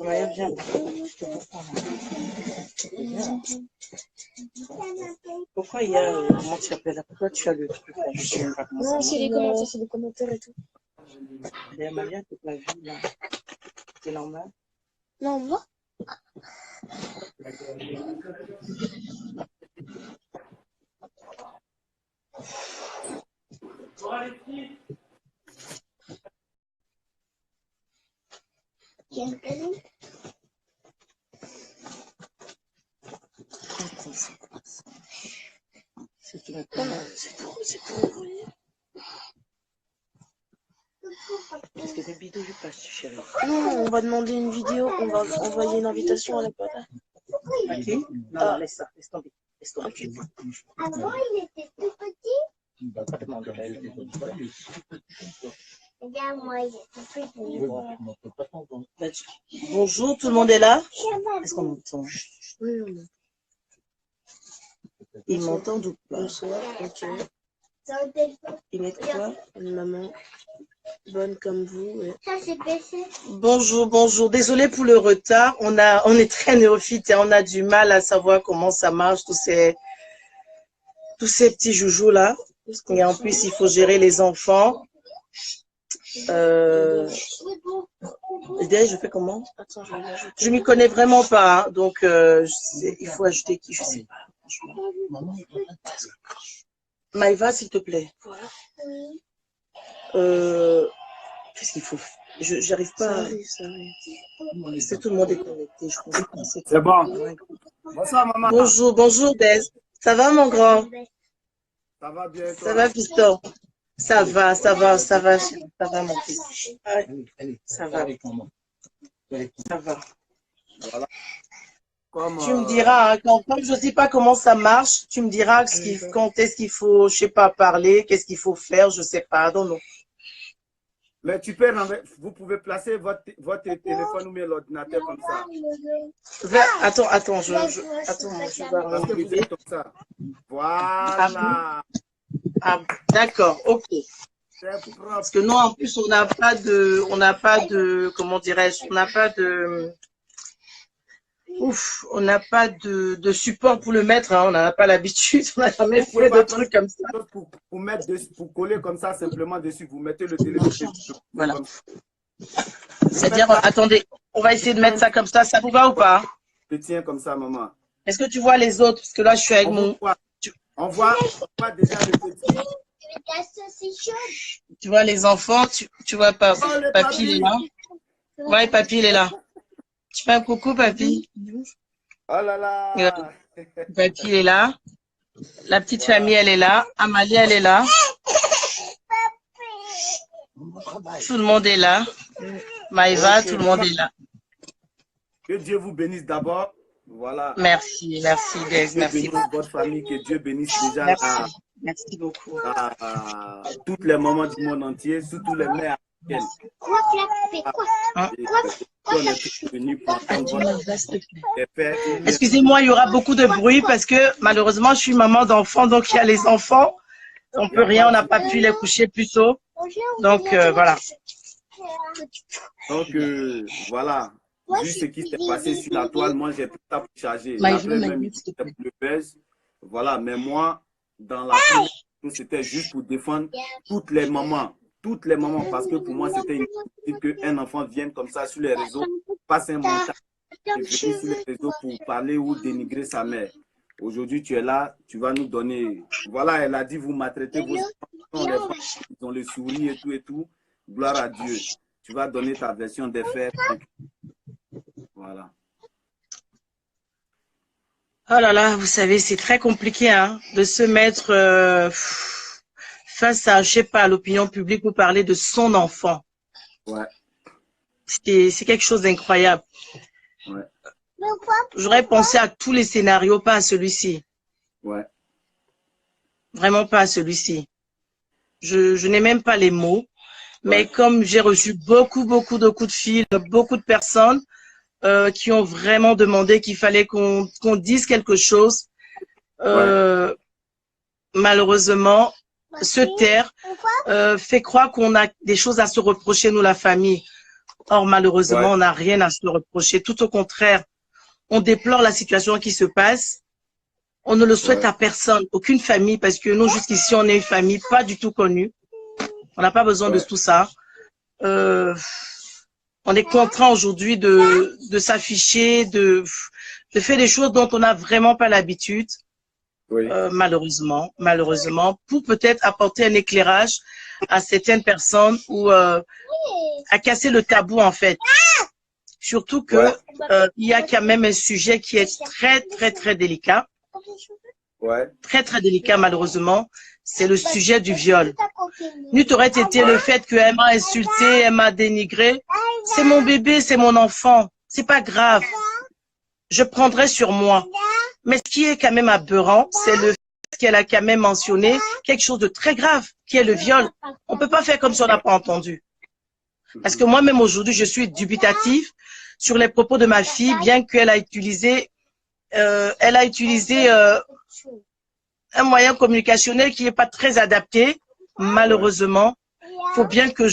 Ouais, viens. Pourquoi il y a, comment tu appelles là? Pourquoi tu as le truc là? Je sais même pas comment ça Non, marche. c'est les commentaires et tout. Et Amalia, t'es pas vue là. C'est normal. Non, on voit. Attends, c'est quoi ça? C'est tout c'est pour. Est-ce que des bidons je passe, chérie? Non, on va demander une vidéo, on va envoyer une invitation à la pote. Ok? Non, laisse ça, laisse tomber. Laisse tomber. Ok. Avant, il était tout petit. Pas demander, là, il est voilà. Regarde, moi, il est tout petit. Voilà. Bonjour, tout le monde est là? Est-ce qu'on m'entend? Oui, on a. Ils m'entendent ou pas? Bonsoir, ok. Dans le téléphone. Ils mettent quoi? Une maman bonne comme vous. Ouais. Ça, c'est PC. Bonjour, bonjour. Désolé pour le retard. On est très néophyte et on a du mal à savoir comment ça marche, tous ces petits joujoux là. Et en plus, il faut gérer les enfants. Je fais comment? Attends, je vais l'ajouter. Je m'y connais vraiment pas, hein, donc il faut ajouter qui, je sais pas. Franchement. Maïva, s'il te plaît. Voilà. Oui. Qu'est-ce qu'il faut? J'arrive pas. Ça arrive, ça arrive. C'est tout le monde est connecté, je comprends. C'est bon. Bonsoir, maman. Bonjour, bonjour, Des. Ça va, mon grand? Ça va bien, toi? Ça va, fiston? Ça va, mon fils. Ça va. Ça va. Voilà. Tu me diras, hein, comme je ne sais pas comment ça marche, tu me diras quand est-ce qu'il faut, je sais pas, parler, qu'est-ce qu'il faut faire, je sais pas, non. Mais vous pouvez placer votre téléphone ou bien l'ordinateur comme ça. Attends, je vais Parce que vous êtes comme ça. Voilà. D'accord, ok. C'est propre. Parce que non, en plus, on n'a pas de, comment dirais-je, on n'a pas de support pour le mettre, hein, on n'en a pas l'habitude, on n'a jamais fait de trucs comme ça. Pour coller comme ça simplement dessus, vous mettez le téléphone dessus. Voilà. C'est-à-dire, attendez, on va essayer de mettre ça comme ça vous va ou pas? Je tiens comme ça, maman. Est-ce que tu vois les autres? Parce que là, je suis avec mon... On voit déjà le petit. Tu vois les enfants, tu vois pas, papy, il est là. Ouais, papy, il est là. Tu fais un coucou, papy. Oh là là. Papy, il est là. La petite famille, elle est là. Amalia, elle est là. Tout le monde est là. Maïva, tout le monde est là. Que Dieu vous bénisse d'abord. Voilà. Merci, Des. Merci beaucoup. Votre famille, que Dieu bénisse déjà Merci beaucoup. à toutes les mamans du monde entier, surtout les mères africaines. Excusez-moi, il y aura beaucoup de bruit parce que malheureusement, je suis maman d'enfants, donc il y a les enfants. On peut rien, on n'a pas pu les coucher plus tôt. Donc, voilà. Donc, voilà. Vu ce qui s'est passé sur la toile, moi, j'ai tout à pour charger. Après, même le buzz. Voilà, mais moi, dans la vie, c'était juste pour défendre toutes les mamans. Toutes les mamans, parce que pour moi, c'était inutile qu'un enfant vienne comme ça sur les réseaux, passe un montage et venir sur les réseaux pour parler ou dénigrer sa mère. Aujourd'hui, tu es là, tu vas nous donner... Voilà, elle a dit, vous maltraitez vos enfants, les femmes, ils ont le sourire et tout. Gloire à Dieu. Tu vas donner ta version des faits. Voilà. Oh là là, vous savez, c'est très compliqué hein, de se mettre face à, je sais pas, l'opinion publique pour parler de son enfant. Ouais. C'est quelque chose d'incroyable. Ouais. J'aurais pensé à tous les scénarios, pas à celui-ci. Ouais. Vraiment pas à celui-ci. Je n'ai même pas les mots. Mais comme j'ai reçu beaucoup de coups de fil, beaucoup de personnes qui ont vraiment demandé qu'il fallait qu'on dise quelque chose. Malheureusement, se taire fait croire qu'on a des choses à se reprocher, nous, la famille. Or, malheureusement, on n'a rien à se reprocher. Tout au contraire, on déplore la situation qui se passe. On ne le souhaite à personne, aucune famille, parce que nous, jusqu'ici, on est une famille pas du tout connue. On n'a pas besoin de tout ça. On est contraint aujourd'hui de s'afficher, de faire des choses dont on n'a vraiment pas l'habitude. Malheureusement, pour peut-être apporter un éclairage à certaines personnes ou à casser le tabou, en fait. Surtout que il y a quand même un sujet qui est très délicat. Très délicat, malheureusement. C'est le sujet du viol. N'eût aurait été le fait qu'elle m'a insulté, elle m'a dénigré. C'est mon bébé, c'est mon enfant. C'est pas grave. Je prendrai sur moi. Mais ce qui est quand même aberrant, c'est le fait qu'elle a quand même mentionné quelque chose de très grave, qui est le viol. On peut pas faire comme si on n'a pas entendu. Parce que moi-même aujourd'hui, je suis dubitative sur les propos de ma fille, bien qu'elle a utilisé, un moyen communicationnel qui n'est pas très adapté, malheureusement. Faut bien que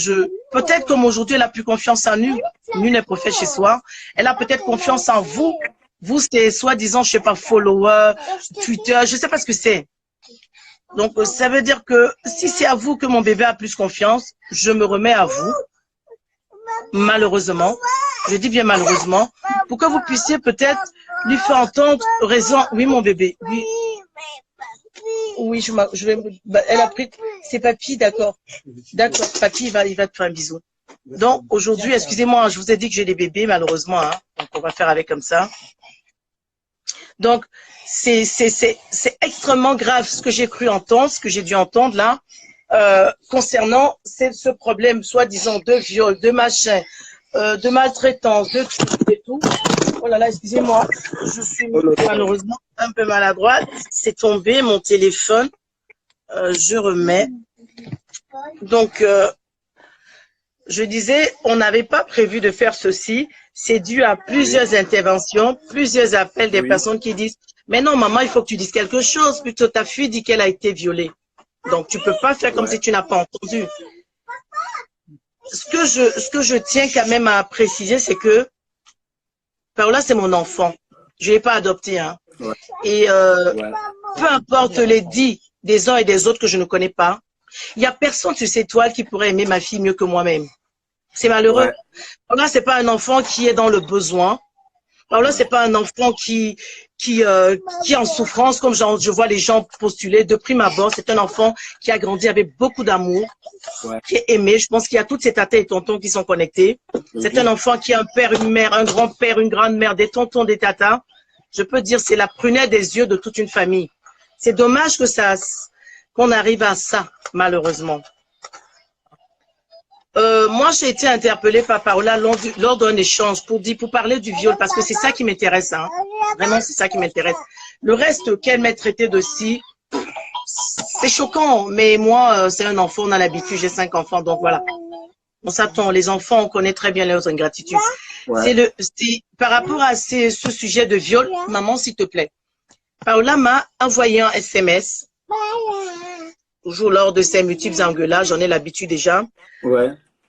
peut-être comme aujourd'hui, elle a plus confiance en nous. Nul n'est prophète chez soi. Elle a peut-être confiance en vous. Vous, c'est soi-disant, je sais pas, follower, Twitter, je sais pas ce que c'est. Donc, ça veut dire que si c'est à vous que mon bébé a plus confiance, je me remets à vous. Malheureusement, je dis bien malheureusement, pour que vous puissiez peut-être lui faire entendre raison. Oui, mon bébé, oui. Oui, elle a pris, c'est papy, d'accord. D'accord, papy, il va te faire un bisou. Donc, aujourd'hui, excusez-moi, je vous ai dit que j'ai des bébés, malheureusement, hein. Donc, on va faire avec comme ça. Donc, c'est extrêmement grave ce que j'ai cru entendre, ce que j'ai dû entendre là, concernant ce problème, soi-disant, de viol, de machin, de maltraitance, de tout et tout. Oh là là, excusez-moi, je suis malheureusement un peu maladroite. C'est tombé, mon téléphone. Je remets. Donc, je disais, on n'avait pas prévu de faire ceci. C'est dû à plusieurs interventions, plusieurs appels des personnes qui disent « Mais non, maman, il faut que tu dises quelque chose. Plutôt, ta fille dit qu'elle a été violée. Donc, tu peux pas faire comme si tu n'as pas entendu. » Ce que je tiens quand même à préciser, c'est que Paola, c'est mon enfant. Je ne l'ai pas adopté. Hein. Et peu importe les dits des uns et des autres que je ne connais pas, il n'y a personne sur cette toile qui pourrait aimer ma fille mieux que moi-même. C'est malheureux. Paola, c'est pas un enfant qui est dans le besoin. Paola, c'est pas un enfant qui est en souffrance, comme je vois les gens postuler de prime abord. C'est un enfant qui a grandi avec beaucoup d'amour, qui est aimé. Je pense qu'il y a toutes ces tatas et tontons qui sont connectés. C'est un enfant qui a un père, une mère, un grand-père, une grande-mère, des tontons, des tatas. Je peux dire, c'est la prunelle des yeux de toute une famille. C'est dommage que qu'on arrive à ça, malheureusement. Moi, j'ai été interpellée par Paola lors d'un échange pour parler du viol, parce que c'est ça qui m'intéresse. Hein. Vraiment, c'est ça qui m'intéresse. Le reste, qu'elle m'ait traité de si, c'est choquant. Mais moi, c'est un enfant, on a l'habitude, j'ai 5 enfants, donc voilà. On s'attend, les enfants, on connaît très bien leurs ingratitudes. Par rapport à ce sujet de viol, maman, s'il te plaît. Paola m'a envoyé un SMS. Toujours lors de ces multiples engueulades, j'en ai l'habitude déjà.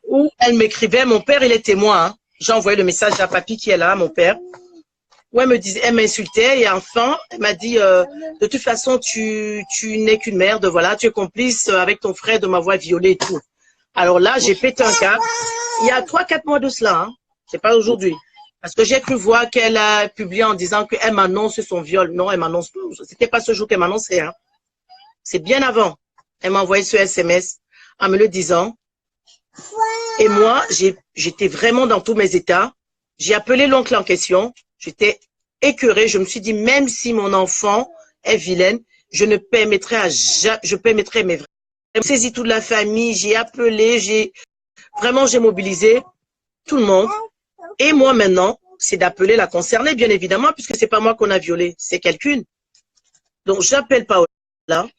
Où elle m'écrivait, mon père, il est témoin. Hein. J'ai envoyé le message à papy qui est là, mon père. Où elle m'insultait et enfin, elle m'a dit, de toute façon, tu n'es qu'une merde, voilà, tu es complice avec ton frère de m'avoir violée et tout. Alors là, j'ai pété un câble. Il y a 3-4 mois de cela, hein. C'est pas aujourd'hui. Parce que j'ai cru voir qu'elle a publié en disant qu'elle m'annonce son viol. Non, elle m'annonce pas. C'était pas ce jour qu'elle m'annonçait, hein. C'est bien avant. Elle m'a envoyé ce SMS en me le disant. Et moi, j'étais vraiment dans tous mes états. J'ai appelé l'oncle en question. J'étais écœurée. Je me suis dit, même si mon enfant est vilaine, je ne permettrai à jamais, je permettrai mes vrais. J'ai saisi toute la famille, j'ai appelé, j'ai mobilisé tout le monde. Et moi maintenant, c'est d'appeler la concernée, bien évidemment, puisque c'est pas moi qu'on a violé, c'est quelqu'une. Donc j'appelle Paola.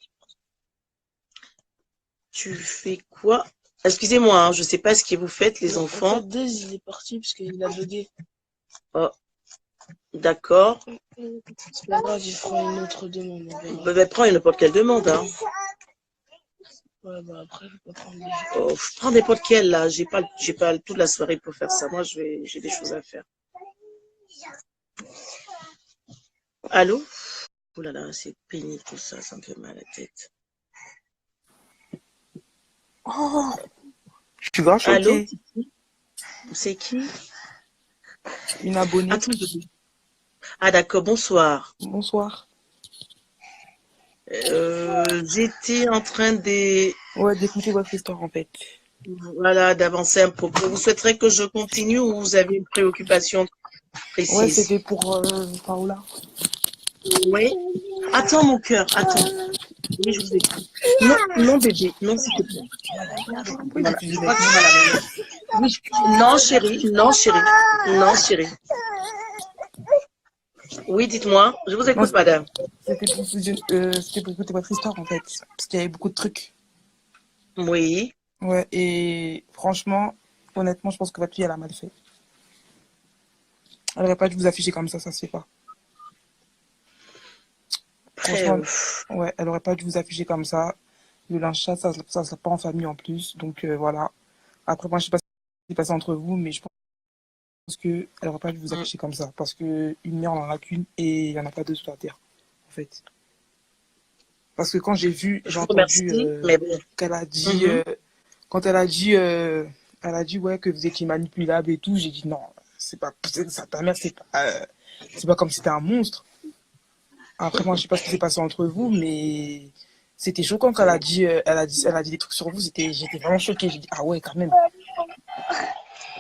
Tu fais quoi? Excusez-moi, hein, je ne sais pas ce que vous faites, les enfants. En fait, il est parti parce qu'il a bugué. Oh, d'accord. C'est pas grave, il fera une autre demande. Vous pouvez prendre n'importe quelle demande. Hein. Ouais, bah après, je peux prendre je prends n'importe quelle, là. J'ai pas toute la soirée pour faire ça. Moi, j'ai des choses à faire. Allô? Oh là là, c'est pénible tout ça. Ça me fait mal à la tête. Oh, je suis grave Allô? choquée. C'est qui? Une abonnée. Attends, ah d'accord, bonsoir. Bonsoir. J'étais en train de... Ouais, d'écouter votre histoire en fait. Voilà, d'avancer un peu. Vous souhaiterez que je continue ou vous avez une préoccupation précise? Ouais, c'était pour Paola. Oui. Attends, mon cœur, attends. Oui, je vous écoute. Non, non, bébé, non, s'il te plaît. Voilà, je crois que tu vas la même. Oui, non, chérie, non, chérie, non, chérie. Oui, dites-moi, je vous écoute, madame. C'était pour écouter votre histoire en fait, parce qu'il y avait beaucoup de trucs. Oui. Ouais, et franchement, honnêtement, je pense que votre fille, elle a mal fait. Elle aurait pas dû vous afficher comme ça se fait pas. Franchement, ouais, elle aurait pas dû vous afficher comme ça. Le linge chat, ça se passe pas en famille en plus, donc voilà. Après, moi, je sais pas ce qui s'est passé entre vous, mais je pense qu'elle aurait pas dû vous afficher comme ça, parce que une mère, on en a qu'une, et il y en a pas deux sur la terre, en fait. Parce que quand j'ai vu, j'ai entendu qu'elle a dit, quand elle a dit ouais que vous étiez manipulable et tout, j'ai dit non, c'est pas ça, ta mère, c'est pas comme si c'était un monstre. Après moi je sais pas ce qui s'est passé entre vous, mais c'était choquant quand elle a dit des trucs sur vous, j'étais vraiment choquée, j'ai dit ah ouais quand même.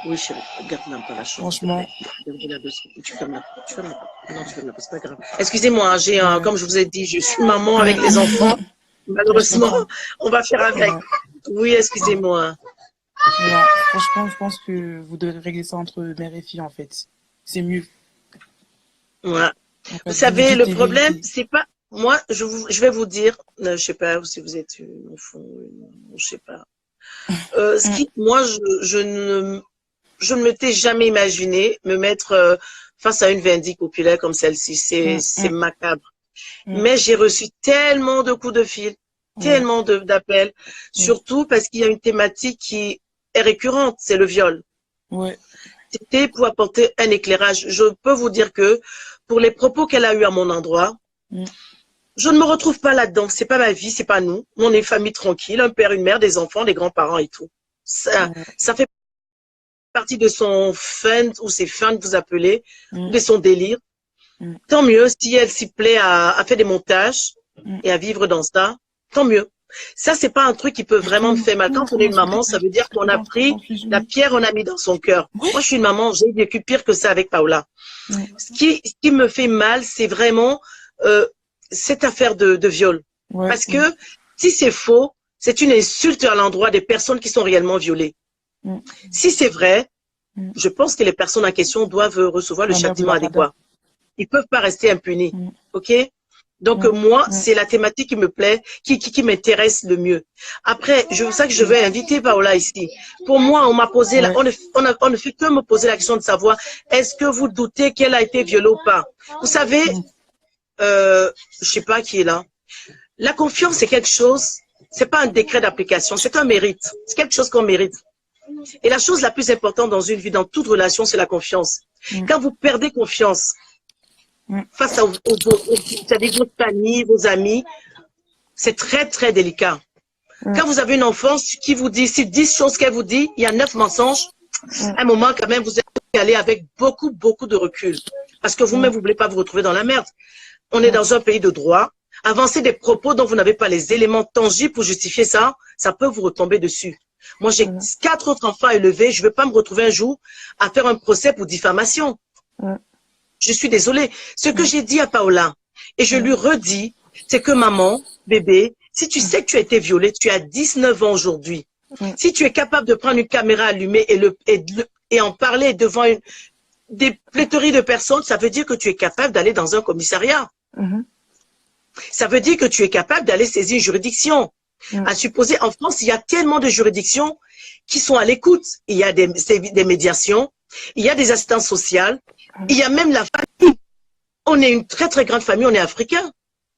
Oui, chérie, garde-la pas la chose. Franchement. Tu fermes la porte. Non, tu fermes la porte, c'est pas grave. Excusez-moi, comme je vous ai dit, je suis maman avec les enfants. Malheureusement, on va faire avec. Oui, excusez-moi. Non, franchement, je pense que vous devez régler ça entre mère et fille, en fait. C'est mieux. Ouais. En fait, vous savez, le problème, c'est pas... Moi, je vais vous dire, je sais pas si vous êtes une enfant, je sais pas. Moi, je ne m'étais jamais imaginé me mettre face à une vindicte populaire comme celle-ci. C'est macabre. Mais j'ai reçu tellement de coups de fil, tellement d'appels, surtout parce qu'il y a une thématique qui est récurrente, c'est le viol. Ouais. C'était pour apporter un éclairage. Je peux vous dire que pour les propos qu'elle a eus à mon endroit, je ne me retrouve pas là-dedans. C'est pas ma vie, c'est pas nous. On est une famille tranquille, un père, une mère, des enfants, des grands-parents et tout. Ça fait partie de son fun ou ses fins que vous appelez, de son délire. Tant mieux si elle s'y plaît à faire des montages et à vivre dans ça, tant mieux. Ça, c'est pas un truc qui peut vraiment me faire mal. Quand on est une maman, ça veut dire qu'on a pris la pierre, on a mis dans son cœur. Moi, je suis une maman, j'ai vécu pire que ça avec Paola. Ce qui me fait mal, c'est vraiment cette affaire de viol. Parce que si c'est faux, c'est une insulte à l'endroit des personnes qui sont réellement violées. Si c'est vrai, je pense que les personnes en question doivent recevoir le châtiment adéquat. Ils ne peuvent pas rester impunis. OK? Donc, moi, c'est la thématique qui me plaît, qui m'intéresse le mieux. Après, c'est ça que je vais inviter Paola ici. Pour moi, on m'a posé, on ne fait que me poser la question de savoir, est-ce que vous doutez qu'elle a été violée ou pas? Vous savez, je sais pas qui est là. La confiance, c'est quelque chose, c'est pas un décret d'application, c'est un mérite. C'est quelque chose qu'on mérite. Et la chose la plus importante dans une vie, dans toute relation, c'est la confiance. Quand vous perdez confiance face à vos familles, vos amis, c'est très, très délicat. Quand vous avez une enfance qui vous dit, si 10 choses qu'elle vous dit, il y a 9 mensonges, à un moment, quand même, vous allez aller avec beaucoup, beaucoup de recul. Parce que vous-même, vous ne voulez pas vous retrouver dans la merde. On est dans un pays de droit. Avancer des propos dont vous n'avez pas les éléments tangibles pour justifier ça, ça peut vous retomber dessus. Moi, j'ai 4 autres enfants élevés. Je ne veux pas me retrouver un jour à faire un procès pour diffamation. Je suis désolée. Ce que j'ai dit à Paola, et je lui redis, c'est que maman, bébé, si tu sais que tu as été violée, tu as 19 ans aujourd'hui. Si tu es capable de prendre une caméra allumée et en parler devant des pléthoriques de personnes, ça veut dire que tu es capable d'aller dans un commissariat. Ça veut dire que tu es capable d'aller saisir une juridiction. À supposer, en France, il y a tellement de juridictions qui sont à l'écoute. Il y a des médiations, il y a des assistances sociales, il y a même la famille. On est une très, très grande famille, on est africain.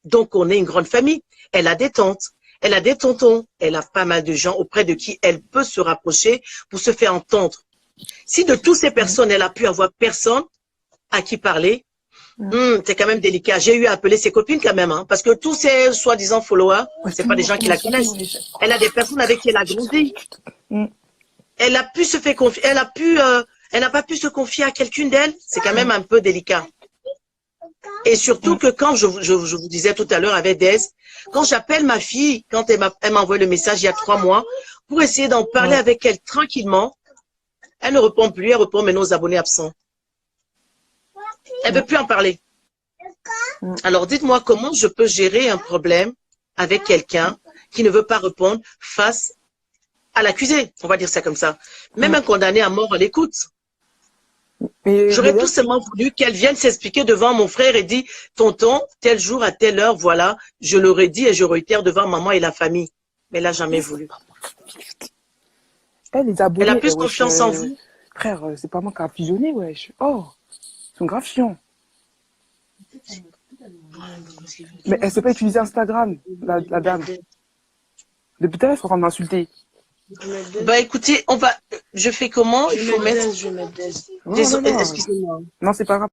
Donc, on est une grande famille. Elle a des tantes, Elle a des tontons, elle a pas mal de gens auprès de qui elle peut se rapprocher pour se faire entendre. Si de toutes ces personnes, elle a pu avoir personne à qui parler, c'est quand même délicat. J'ai eu à appeler ses copines quand même, hein, parce que tous ces soi-disant followers, c'est pas des gens qui la connaissent. Elle a des personnes avec qui elle a grandi. Elle a pu se faire confier, elle n'a pas pu se confier à quelqu'une d'elles. C'est quand même un peu délicat. Et surtout que quand je vous disais tout à l'heure avec Des, quand j'appelle ma fille, quand elle m'a envoyé le message il y a 3 mois, pour essayer d'en parler avec elle tranquillement, elle ne répond plus, elle répond maintenant aux abonnés absents. Elle ne veut plus en parler. Alors dites-moi comment je peux gérer un problème avec quelqu'un qui ne veut pas répondre face à l'accusé, on va dire ça comme ça. Même un condamné à mort, on l'écoute. J'aurais tout simplement voulu qu'elle vienne s'expliquer devant mon frère et dire, tonton, tel jour à telle heure, voilà, je l'aurais dit et je réitère devant maman et la famille. Mais elle n'a jamais voulu. Les abonnés, elle a plus confiance en vous. Frère, c'est pas moi qui a fusionné, wesh. Oh, ils sont grave chiants. Mais elle sait pas utiliser Instagram, la dame. Depuis tout à l'heure, il faut m'insulter. Bah écoutez, je fais comment? Il faut mettre. Excusez-moi. Non, c'est pas grave.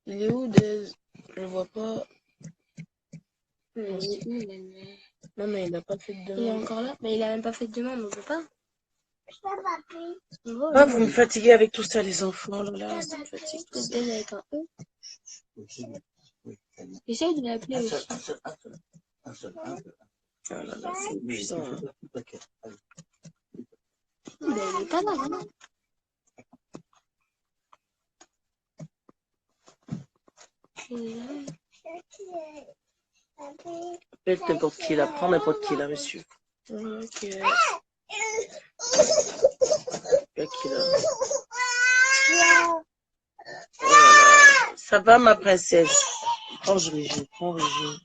Il est où, Des? Je le vois pas. Non, mais il n'a pas fait de demande. Il est encore là, mais il a même pas fait de demande, on peut pas. Ah, vous me fatiguez avec tout ça, les enfants. Là, ça me fatigue. Des avec un E. Essaye de l'appeler aussi. Ah là là, c'est épuisant. Mais il est pas là, hein. Appelle n'importe qui là, prends n'importe qui là, monsieur. Ok. Qui là. Oh là là. Ça va, ma princesse? Prends Régine, prends Régine.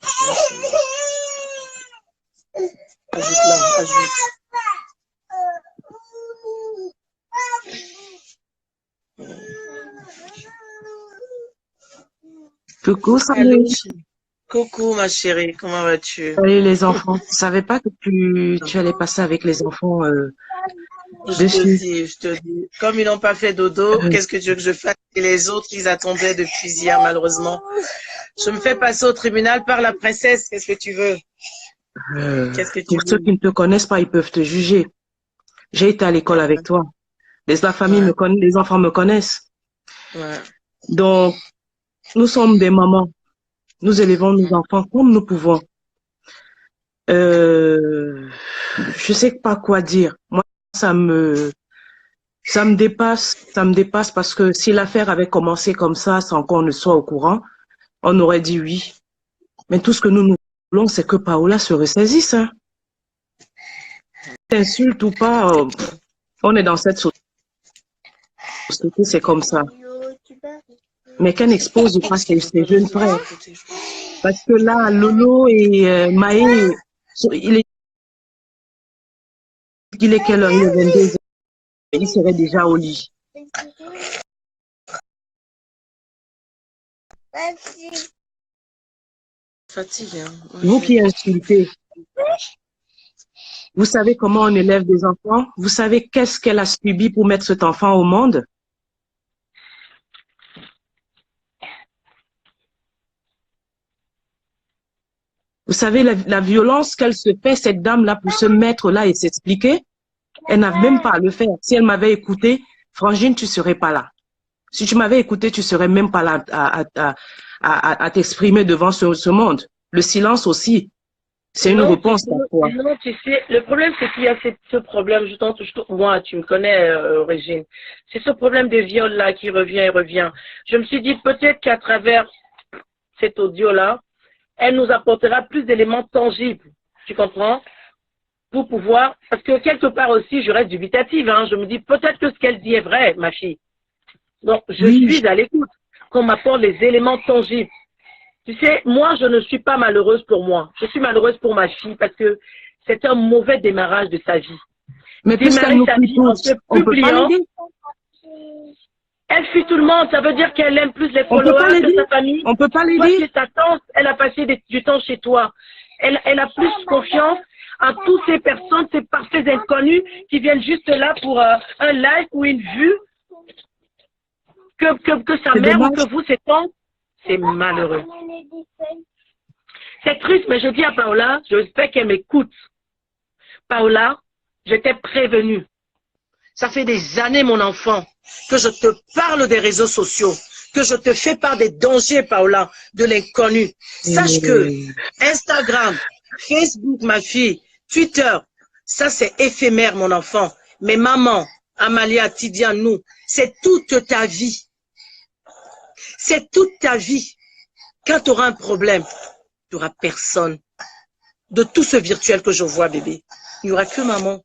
Ajoute-la, ajoute. Coucou, salut. Coucou, ma chérie, comment vas-tu? Salut les enfants. Je savais pas que tu allais passer avec les enfants je te dis. Comme ils n'ont pas fait dodo, qu'est-ce que tu veux que je fasse? Et les autres, ils attendaient depuis hier, malheureusement. Je me fais passer au tribunal par la princesse. Qu'est-ce que tu veux? Qu'est-ce que tu Pour ceux qui ne te connaissent pas, ils peuvent te juger. J'ai été à l'école avec toi. La famille me connaît, les enfants me connaissent. Donc, nous sommes des mamans. Nous élevons nos enfants comme nous pouvons. Je sais pas quoi dire. Moi, ça me dépasse parce que si l'affaire avait commencé comme ça, sans qu'on ne soit au courant, on aurait dit oui. Mais tout ce que nous voulons, c'est que Paola se ressaisisse. Hein. Insulte ou pas, on est dans cette société, c'est comme ça. Mais qu'elle n'expose pas ses jeunes frères. Parce que là, Lolo et Maë, il est quelle heure? Il est 22 heures. Il serait déjà au lit. Fatigue, hein. Vous qui insultez, vous savez comment on élève des enfants? Vous savez qu'est-ce qu'elle a subi pour mettre cet enfant au monde? Vous savez la violence qu'elle se fait, cette dame-là, pour se mettre là et s'expliquer? Elle n'a même pas à le faire. Si elle m'avait écouté, Frangine, tu serais pas là. Si tu m'avais écouté, tu serais même pas là à t'exprimer devant ce monde. Le silence aussi, c'est une réponse parfois. Non, tu sais, le problème, c'est qu'il y a ce problème, moi, tu me connais, Régine, c'est ce problème de viol-là qui revient et revient. Je me suis dit peut-être qu'à travers cet audio-là, elle nous apportera plus d'éléments tangibles, tu comprends? Pour pouvoir, parce que quelque part aussi, je reste dubitative, hein, je me dis peut-être que ce qu'elle dit est vrai, ma fille. Donc, je suis à l'écoute, qu'on m'apporte les éléments tangibles. Tu sais, moi, je ne suis pas malheureuse pour moi. Je suis malheureuse pour ma fille parce que c'est un mauvais démarrage de sa vie. Mais puisqu'elle nous prie tous, on peut pas l'aider. Elle fuit tout le monde, ça veut dire qu'elle aime plus les followers que sa famille. On peut pas les dire. Ta tante, elle a passé du temps chez toi. Elle a plus confiance en toutes ces personnes, ces parfaits inconnus qui viennent juste là pour un like ou une vue que sa mère ou que vous, ses tantes. C'est malheureux. C'est triste, mais je dis à Paola, j'espère qu'elle m'écoute. Paola, je t'ai prévenue. Ça fait des années, mon enfant, que je te parle des réseaux sociaux, que je te fais part des dangers, Paola, de l'inconnu. Sache que Instagram, Facebook, ma fille, Twitter, ça c'est éphémère, mon enfant. Mais maman, Amalia, Tidia, nous, c'est toute ta vie. C'est toute ta vie. Quand tu auras un problème, tu n'auras personne. De tout ce virtuel que je vois, bébé, il n'y aura que maman.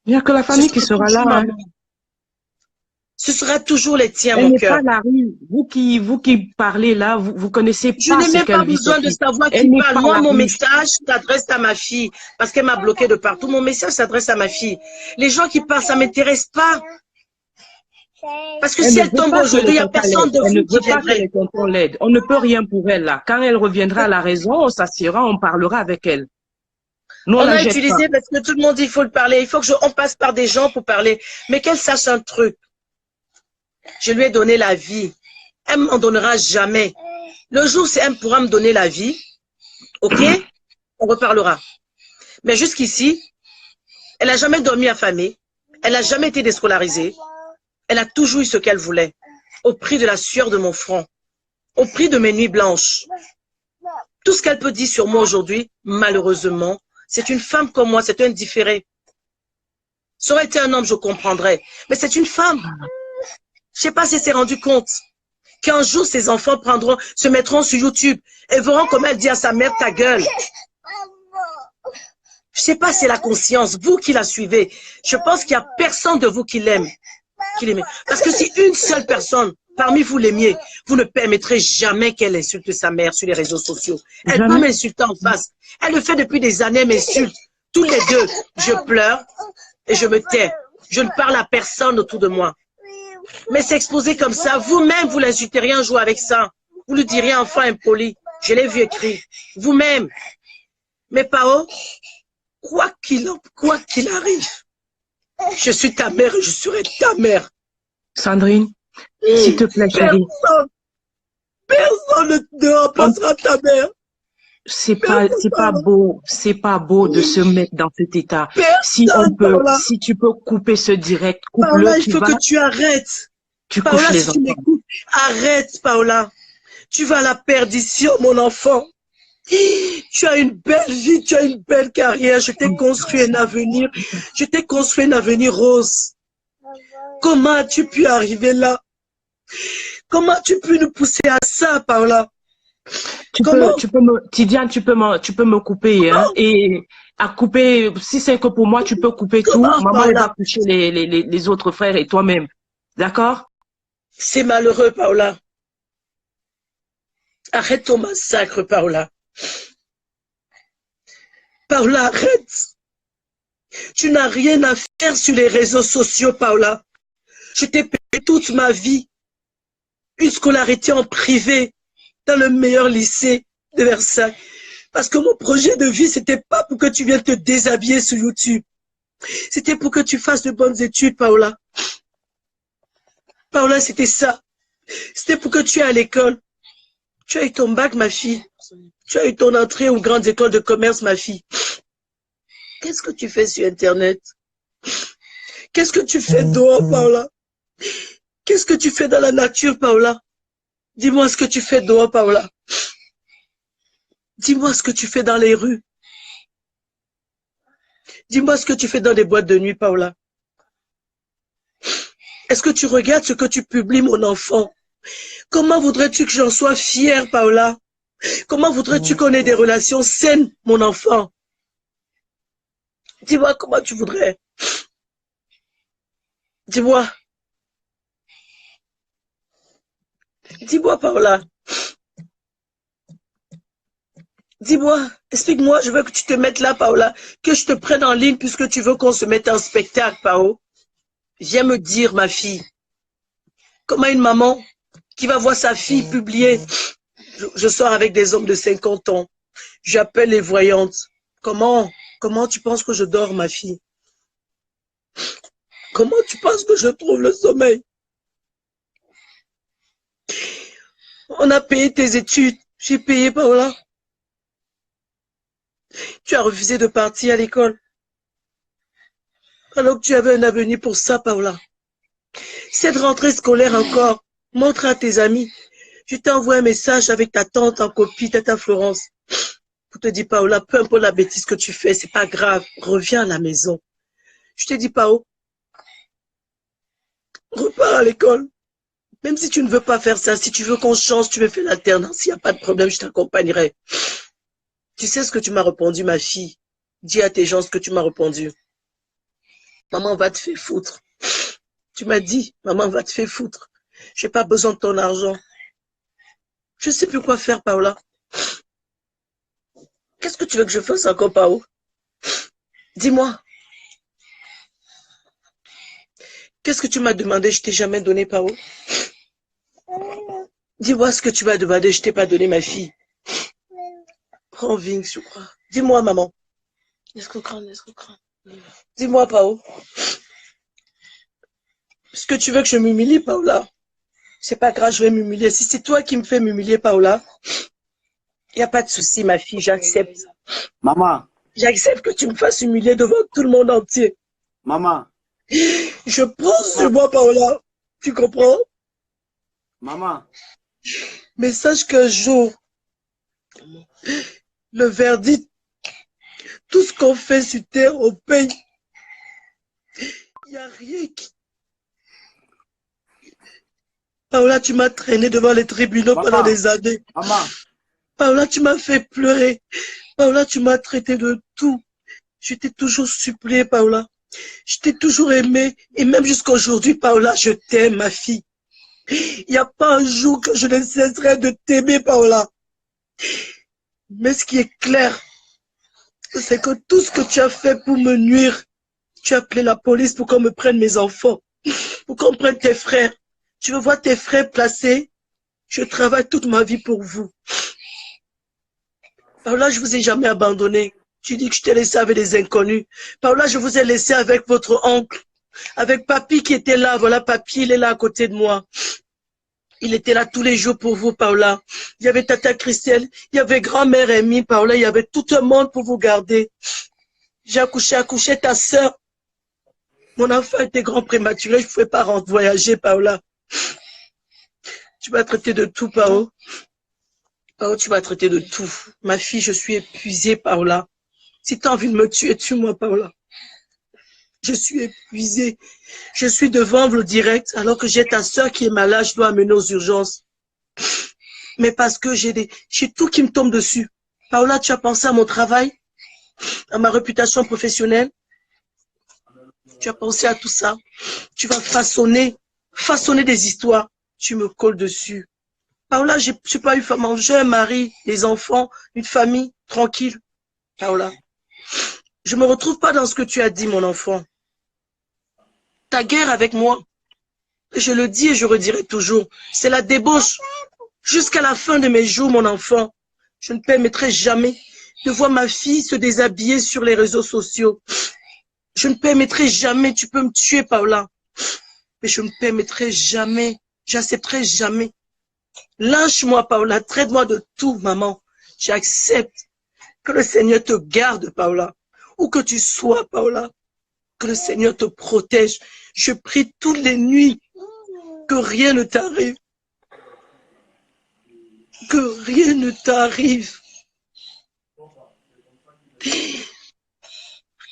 Il n'y a que la famille qui sera là. Hein. Ce sera toujours les tiens, mon cœur. Elle n'est pas la rue. Vous qui parlez là, vous connaissez pas. Je n'ai même pas besoin de savoir qui parle. Moi, mon message s'adresse à ma fille parce qu'elle m'a bloqué de partout. Mon message s'adresse à ma fille. Les gens qui parlent, ça ne m'intéresse pas. Parce que si elle tombe aujourd'hui, il n'y a personne de vous qui viendrait. On ne peut rien pour elle là. Quand elle reviendra à la raison, on s'assiera, on parlera avec elle. Nous, on a utilisé parce que tout le monde dit qu'il faut le parler. Il faut on passe par des gens pour parler. Mais qu'elle sache un truc. Je lui ai donné la vie. Elle ne m'en donnera jamais. Le jour où elle pourra me donner la vie, ok, on reparlera. Mais jusqu'ici, elle n'a jamais dormi affamée. Elle n'a jamais été déscolarisée. Elle a toujours eu ce qu'elle voulait. Au prix de la sueur de mon front. Au prix de mes nuits blanches. Tout ce qu'elle peut dire sur moi aujourd'hui, malheureusement, c'est une femme comme moi, c'est un différé. Ça aurait été un homme, je comprendrais. Mais c'est une femme. Je ne sais pas si elle s'est rendu compte qu'un jour, ses enfants se mettront sur YouTube et verront comment elle dit à sa mère, ta gueule. Je ne sais pas si c'est la conscience, vous qui la suivez. Je pense qu'il n'y a personne de vous qui l'aime. Parce que si une seule personne parmi vous l'aimiez, vous ne permettrez jamais qu'elle insulte sa mère sur les réseaux sociaux. Elle peut m'insulter en face. Elle le fait depuis des années, elle m'insulte. Tous les deux, je pleure et je me tais. Je ne parle à personne autour de moi. Mais s'exposer comme ça, vous-même, vous l'insulteriez un jour avec ça. Vous lui diriez enfant impoli. Je l'ai vu écrit. Vous-même. Mais Pao, quoi qu'il arrive, je suis ta mère et je serai ta mère. Sandrine, s'il te plaît, chérie. Personne ne remplacera ta mère. C'est pas beau de se mettre dans cet état. Si tu peux couper ce direct, coupe-le. Paola, il faut que tu arrêtes. Tu Paola, couches les si enfants. tu m'écoutes, arrête, Paola. Tu vas à la perdition, mon enfant. Tu as une belle vie, tu as une belle carrière. Je t'ai construit un avenir. Je t'ai construit un avenir rose. Comment as-tu pu arriver là? Comment as-tu pu nous pousser à ça, Paola? Tidiane, tu peux me couper, hein, et à couper, si c'est que pour moi, tu peux couper tout. Maman, elle va coucher les autres frères et toi-même. D'accord? C'est malheureux, Paola. Arrête ton massacre, Paola. Paola, arrête. Tu n'as rien à faire sur les réseaux sociaux, Paola. Je t'ai payé toute ma vie. Une scolarité en privé dans le meilleur lycée de Versailles. Parce que mon projet de vie, c'était pas pour que tu viennes te déshabiller sur YouTube. C'était pour que tu fasses de bonnes études, Paola. Paola, c'était ça. C'était pour que tu ailles à l'école. Tu as eu ton bac, ma fille. Tu as eu ton entrée aux grandes écoles de commerce, ma fille. Qu'est-ce que tu fais sur Internet? Qu'est-ce que tu fais dehors, Paola? Qu'est-ce que tu fais dans la nature, Paola? Dis-moi ce que tu fais dehors, Paola. Dis-moi ce que tu fais dans les rues. Dis-moi ce que tu fais dans les boîtes de nuit, Paola. Est-ce que tu regardes ce que tu publies, mon enfant? Comment voudrais-tu que j'en sois fière, Paola? Comment voudrais-tu qu'on ait des relations saines, mon enfant? Dis-moi comment tu voudrais. Dis-moi. Dis-moi, Paola. Dis-moi, explique-moi, je veux que tu te mettes là, Paola, que je te prenne en ligne puisque tu veux qu'on se mette en spectacle, Pao. Viens me dire, ma fille. Comment une maman qui va voir sa fille publier, je sors avec des hommes de 50 ans, j'appelle les voyantes. Comment tu penses que je dors, ma fille? Comment tu penses que je trouve le sommeil? On a payé tes études. J'ai payé, Paola. Tu as refusé de partir à l'école. Alors que tu avais un avenir pour ça, Paola. Cette rentrée scolaire encore, montre à tes amis. Je t'ai envoyé un message avec ta tante en copie, tata Florence. Pour te dire, Paola, peu importe la bêtise que tu fais, c'est pas grave. Reviens à la maison. Je te dis, Pao, repars à l'école. Même si tu ne veux pas faire ça, si tu veux qu'on change, tu veux faire l'alternance, il n'y a pas de problème, je t'accompagnerai. Tu sais ce que tu m'as répondu, ma fille? Dis à tes gens ce que tu m'as répondu. Maman va te faire foutre. Tu m'as dit, maman va te faire foutre. J'ai pas besoin de ton argent. Je sais plus quoi faire, Paola. Qu'est-ce que tu veux que je fasse encore, Pao? Dis-moi. Qu'est-ce que tu m'as demandé, je t'ai jamais donné, Pao? Dis-moi ce que tu m'as demandé, je t'ai pas donné, ma fille. Prends Ving, je crois. Dis-moi, maman. Dis-moi, Pao. Est-ce que tu veux que je m'humilie, Paola? C'est pas grave, je vais m'humilier. Si c'est toi qui me fais m'humilier, Paola, il n'y a pas de souci, ma fille, j'accepte. Maman. J'accepte que tu me fasses humilier devant tout le monde entier. Maman. Je prends sur moi, Paola. Tu comprends? Maman. Mais sache qu'un jour, le verdict, tout ce qu'on fait sur terre, on paye. Il n'y a rien qui... Paola, tu m'as traîné devant les tribunaux pendant des années. Maman. Paola, tu m'as fait pleurer. Paola, tu m'as traité de tout. Je t'ai toujours supplié, Paola. Je t'ai toujours aimé. Et même jusqu'à aujourd'hui, Paola, je t'aime, ma fille. Il n'y a pas un jour que je ne cesserai de t'aimer, Paola. Mais ce qui est clair, c'est que tout ce que tu as fait pour me nuire, tu as appelé la police pour qu'on me prenne mes enfants, pour qu'on prenne tes frères. Tu veux voir tes frères placés? Je travaille toute ma vie pour vous. Paola, je vous ai jamais abandonné. Tu dis que je t'ai laissé avec des inconnus. Paola, je vous ai laissé avec votre oncle, avec Papy qui était là. Voilà, Papy, il est là à côté de moi. Il était là tous les jours pour vous, Paola. Il y avait Tata Christelle, il y avait grand-mère Amy, Paola, il y avait tout le monde pour vous garder. J'ai accouché ta sœur. Mon enfant était grand prématuré, je ne pouvais pas rentrer voyager, Paola. Tu m'as traité de tout, Pao. Pao, tu m'as traité de tout. Ma fille, je suis épuisée, Paola. Si tu as envie de me tuer, tue-moi, Paola. Je suis épuisée. Je suis devant le direct, alors que j'ai ta soeur qui est malade, je dois amener aux urgences. Mais parce que j'ai tout qui me tombe dessus. Paola, tu as pensé à mon travail, à ma réputation professionnelle. Tu as pensé à tout ça. Tu vas façonner des histoires. Tu me colles dessus. Paola, je n'ai pas eu femme, j'ai un mari, des enfants, une famille, tranquille. Paola, je ne me retrouve pas dans ce que tu as dit, mon enfant. Ta guerre avec moi, je le dis et je redirai toujours, c'est la débauche. Jusqu'à la fin de mes jours, mon enfant, je ne permettrai jamais de voir ma fille se déshabiller sur les réseaux sociaux. Je ne permettrai jamais, tu peux me tuer, Paola, mais je ne permettrai jamais, j'accepterai jamais. Lynche-moi, Paola, traite-moi de tout, maman. J'accepte. Que le Seigneur te garde, Paola. Où que tu sois, Paola. Que le Seigneur te protège. Je prie toutes les nuits que rien ne t'arrive. Que rien ne t'arrive.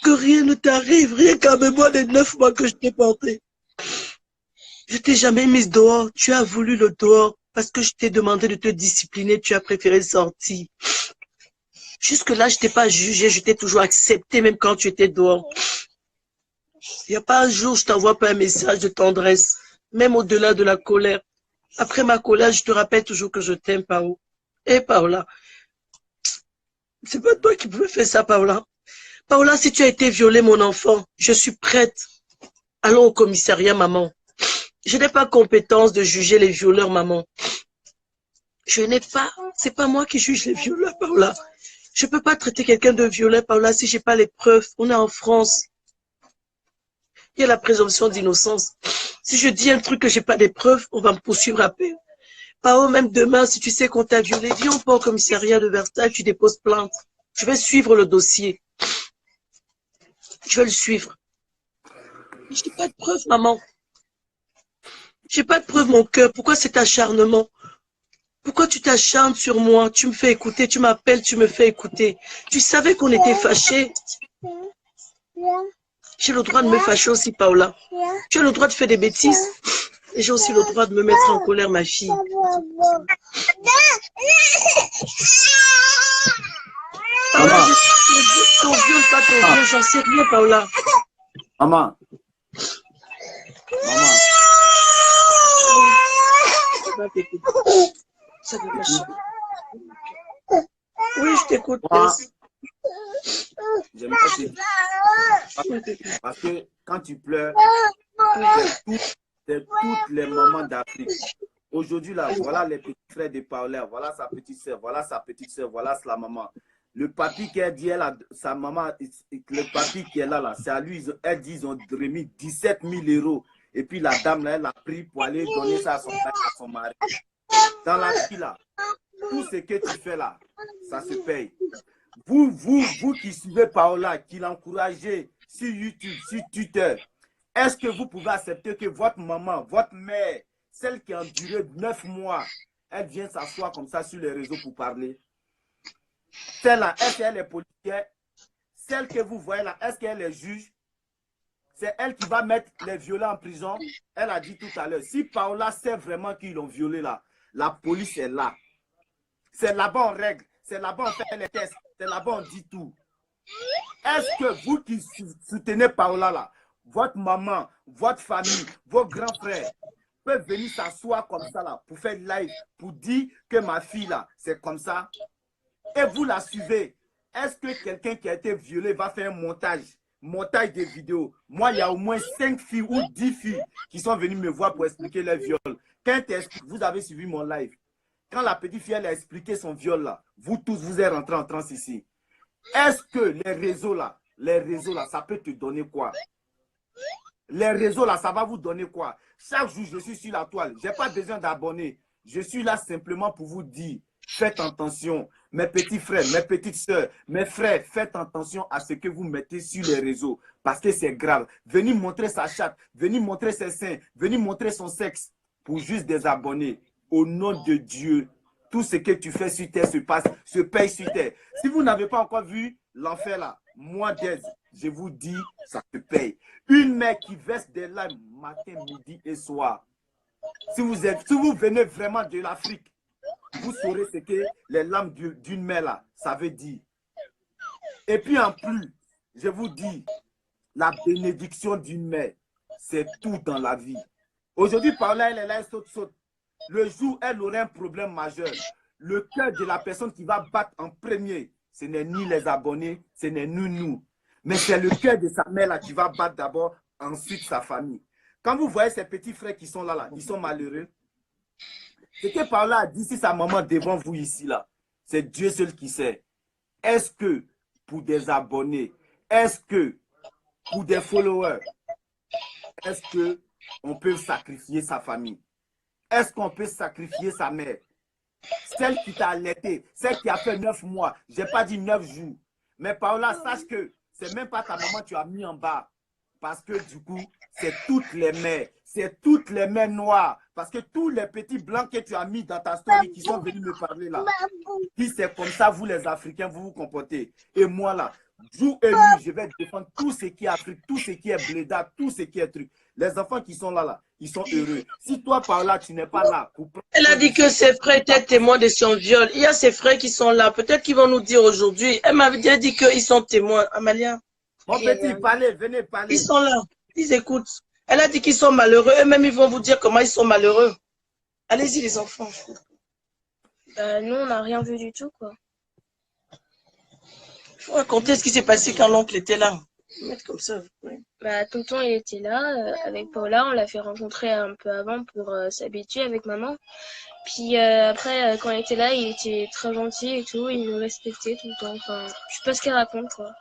Que rien ne t'arrive. Rien qu'à mémoire des 9 mois que je t'ai porté. Je t'ai jamais mise dehors. Tu as voulu le dehors. Parce que je t'ai demandé de te discipliner, tu as préféré sortir. Jusque-là, je t'ai pas jugé, je t'ai toujours accepté, même quand tu étais dehors. Il n'y a pas un jour, je t'envoie pas un message de tendresse, même au-delà de la colère. Après ma colère, je te rappelle toujours que je t'aime, Pao. Et Paola, c'est pas toi qui pouvais faire ça, Paola. Paola, si tu as été violée, mon enfant, je suis prête. Allons au commissariat, maman. Je n'ai pas compétence de juger les violeurs, maman. Je n'ai pas, c'est pas moi qui juge les violeurs, Paola. Je peux pas traiter quelqu'un de violeur, Paola, si j'ai pas les preuves. On est en France. Il y a la présomption d'innocence. Si je dis un truc que j'ai pas des preuves, on va me poursuivre après. Pao, même demain, si tu sais qu'on t'a violé, viens pas au commissariat de Versailles, tu déposes plainte. Je vais suivre le dossier. Je vais le suivre. Je n'ai pas de preuves, maman. J'ai pas de preuves, mon cœur. Pourquoi cet acharnement? Pourquoi tu t'acharnes sur moi? Tu me fais écouter, tu m'appelles, tu me fais écouter. Tu savais qu'on était fâchés. J'ai le droit de me fâcher aussi, Paola. Tu as le droit de faire des bêtises. Et j'ai aussi le droit de me mettre en colère, ma fille. Paola, ton viol, pas ton viol, j'en sais rien, Paola. Maman. Maman. Oui, je t'écoute. J'aime pas te dire. Parce que quand tu pleures, c'est toutes les mamans d'Afrique. Aujourd'hui, là, voilà les petits frères de Paola, voilà sa petite soeur, voilà sa petite soeur, voilà la maman. Le papy qui a dit, sa maman, le papy qui est là, c'est à lui, elle dit, ils ont remis 17 000 €. Et puis la dame, là, elle a pris pour aller donner ça à son mari. Dans la vie, là, tout ce que tu fais là, ça se paye. Vous qui suivez Paola, qui l'encouragez sur YouTube, sur Twitter, est-ce que vous pouvez accepter que votre maman, votre mère, celle qui a duré 9 mois, elle vient s'asseoir comme ça sur les réseaux pour parler? Celle-là, est-ce qu'elle est policière? Celle que vous voyez là, est-ce qu'elle est juge? C'est elle qui va mettre les violents en prison. Elle a dit tout à l'heure, si Paola sait vraiment qu'ils l'ont violé là, la police est là. C'est là-bas on règle, c'est là-bas on fait les tests, c'est là-bas on dit tout. Est-ce que vous qui soutenez Paola là, votre maman, votre famille, vos grands frères peuvent venir s'asseoir comme ça là pour faire live, pour dire que ma fille là, c'est comme ça? Et vous la suivez. Est-ce que quelqu'un qui a été violé va faire un montage des vidéos? Moi, il y a au moins 5 filles ou 10 filles qui sont venues me voir pour expliquer leur viol. Quand vous avez suivi mon live, quand la petite fille elle a expliqué son viol là, vous tous vous êtes rentrés en transe ici. Est-ce que les réseaux là, ça peut te donner quoi? Les réseaux là, ça va vous donner quoi? Chaque jour, je suis sur la toile. Je n'ai pas besoin d'abonnés. Je suis là simplement pour vous dire, faites attention. Mes petits frères, mes petites soeurs, mes frères, faites attention à ce que vous mettez sur les réseaux. Parce que c'est grave. Venez montrer sa chatte, venez montrer ses seins, venez montrer son sexe pour juste des abonnés. Au nom de Dieu, tout ce que tu fais sur terre se paye sur terre. Si vous n'avez pas encore vu l'enfer là, moi d'aide, je vous dis, ça se paye. Une mère qui verse des larmes matin, midi et soir. Si vous venez vraiment de l'Afrique, vous saurez ce que les larmes d'une mère là, ça veut dire. Et puis en plus, je vous dis, la bénédiction d'une mère, c'est tout dans la vie. Aujourd'hui, Paola, elle est là, elle saute. Le jour où elle aurait un problème majeur, le cœur de la personne qui va battre en premier, ce n'est ni les abonnés, ce n'est ni nous. Mais c'est le cœur de sa mère là qui va battre d'abord, ensuite sa famille. Quand vous voyez ces petits frères qui sont là, ils sont malheureux. Ce que Paola a dit, si sa maman devant vous ici, là, c'est Dieu seul qui sait. Est-ce que pour des abonnés, est-ce que pour des followers, est-ce qu'on peut sacrifier sa famille? Est-ce qu'on peut sacrifier sa mère? Celle qui t'a allaité, celle qui a fait 9 mois, je n'ai pas dit 9 jours. Mais Paola, sache que ce n'est même pas ta maman que tu as mis en bas. Parce que du coup, c'est toutes les mères. C'est toutes les mères noires. Parce que tous les petits blancs que tu as mis dans ta story qui sont venus me parler là. Puis c'est comme ça, vous les Africains, vous vous comportez. Et moi là, jour et nuit, je vais défendre tout ce qui est Afrique, tout ce qui est bléda, tout ce qui est truc. Les enfants qui sont là, ils sont heureux. Si toi, par là, tu n'es pas là pour... Elle a dit que ses frères étaient témoins de son viol. Il y a ses frères qui sont là. Peut-être qu'ils vont nous dire aujourd'hui. Elle m'avait déjà dit qu'ils sont témoins. Amalia. Mon petit, parlez, venez parler. Ils sont là. Ils écoutent. Elle a dit qu'ils sont malheureux. Eux-mêmes, ils vont vous dire comment ils sont malheureux. Allez-y, les enfants. Nous, on n'a rien vu du tout, quoi. Il faut raconter ce qui s'est passé quand l'oncle était là. Mettre comme ça. Oui. Bah, tonton, il était là avec Paola. On l'a fait rencontrer un peu avant pour s'habituer avec maman. Puis après, quand il était là, il était très gentil et tout. Il nous respectait tout le temps. Enfin, je sais pas ce qu'il raconte, quoi.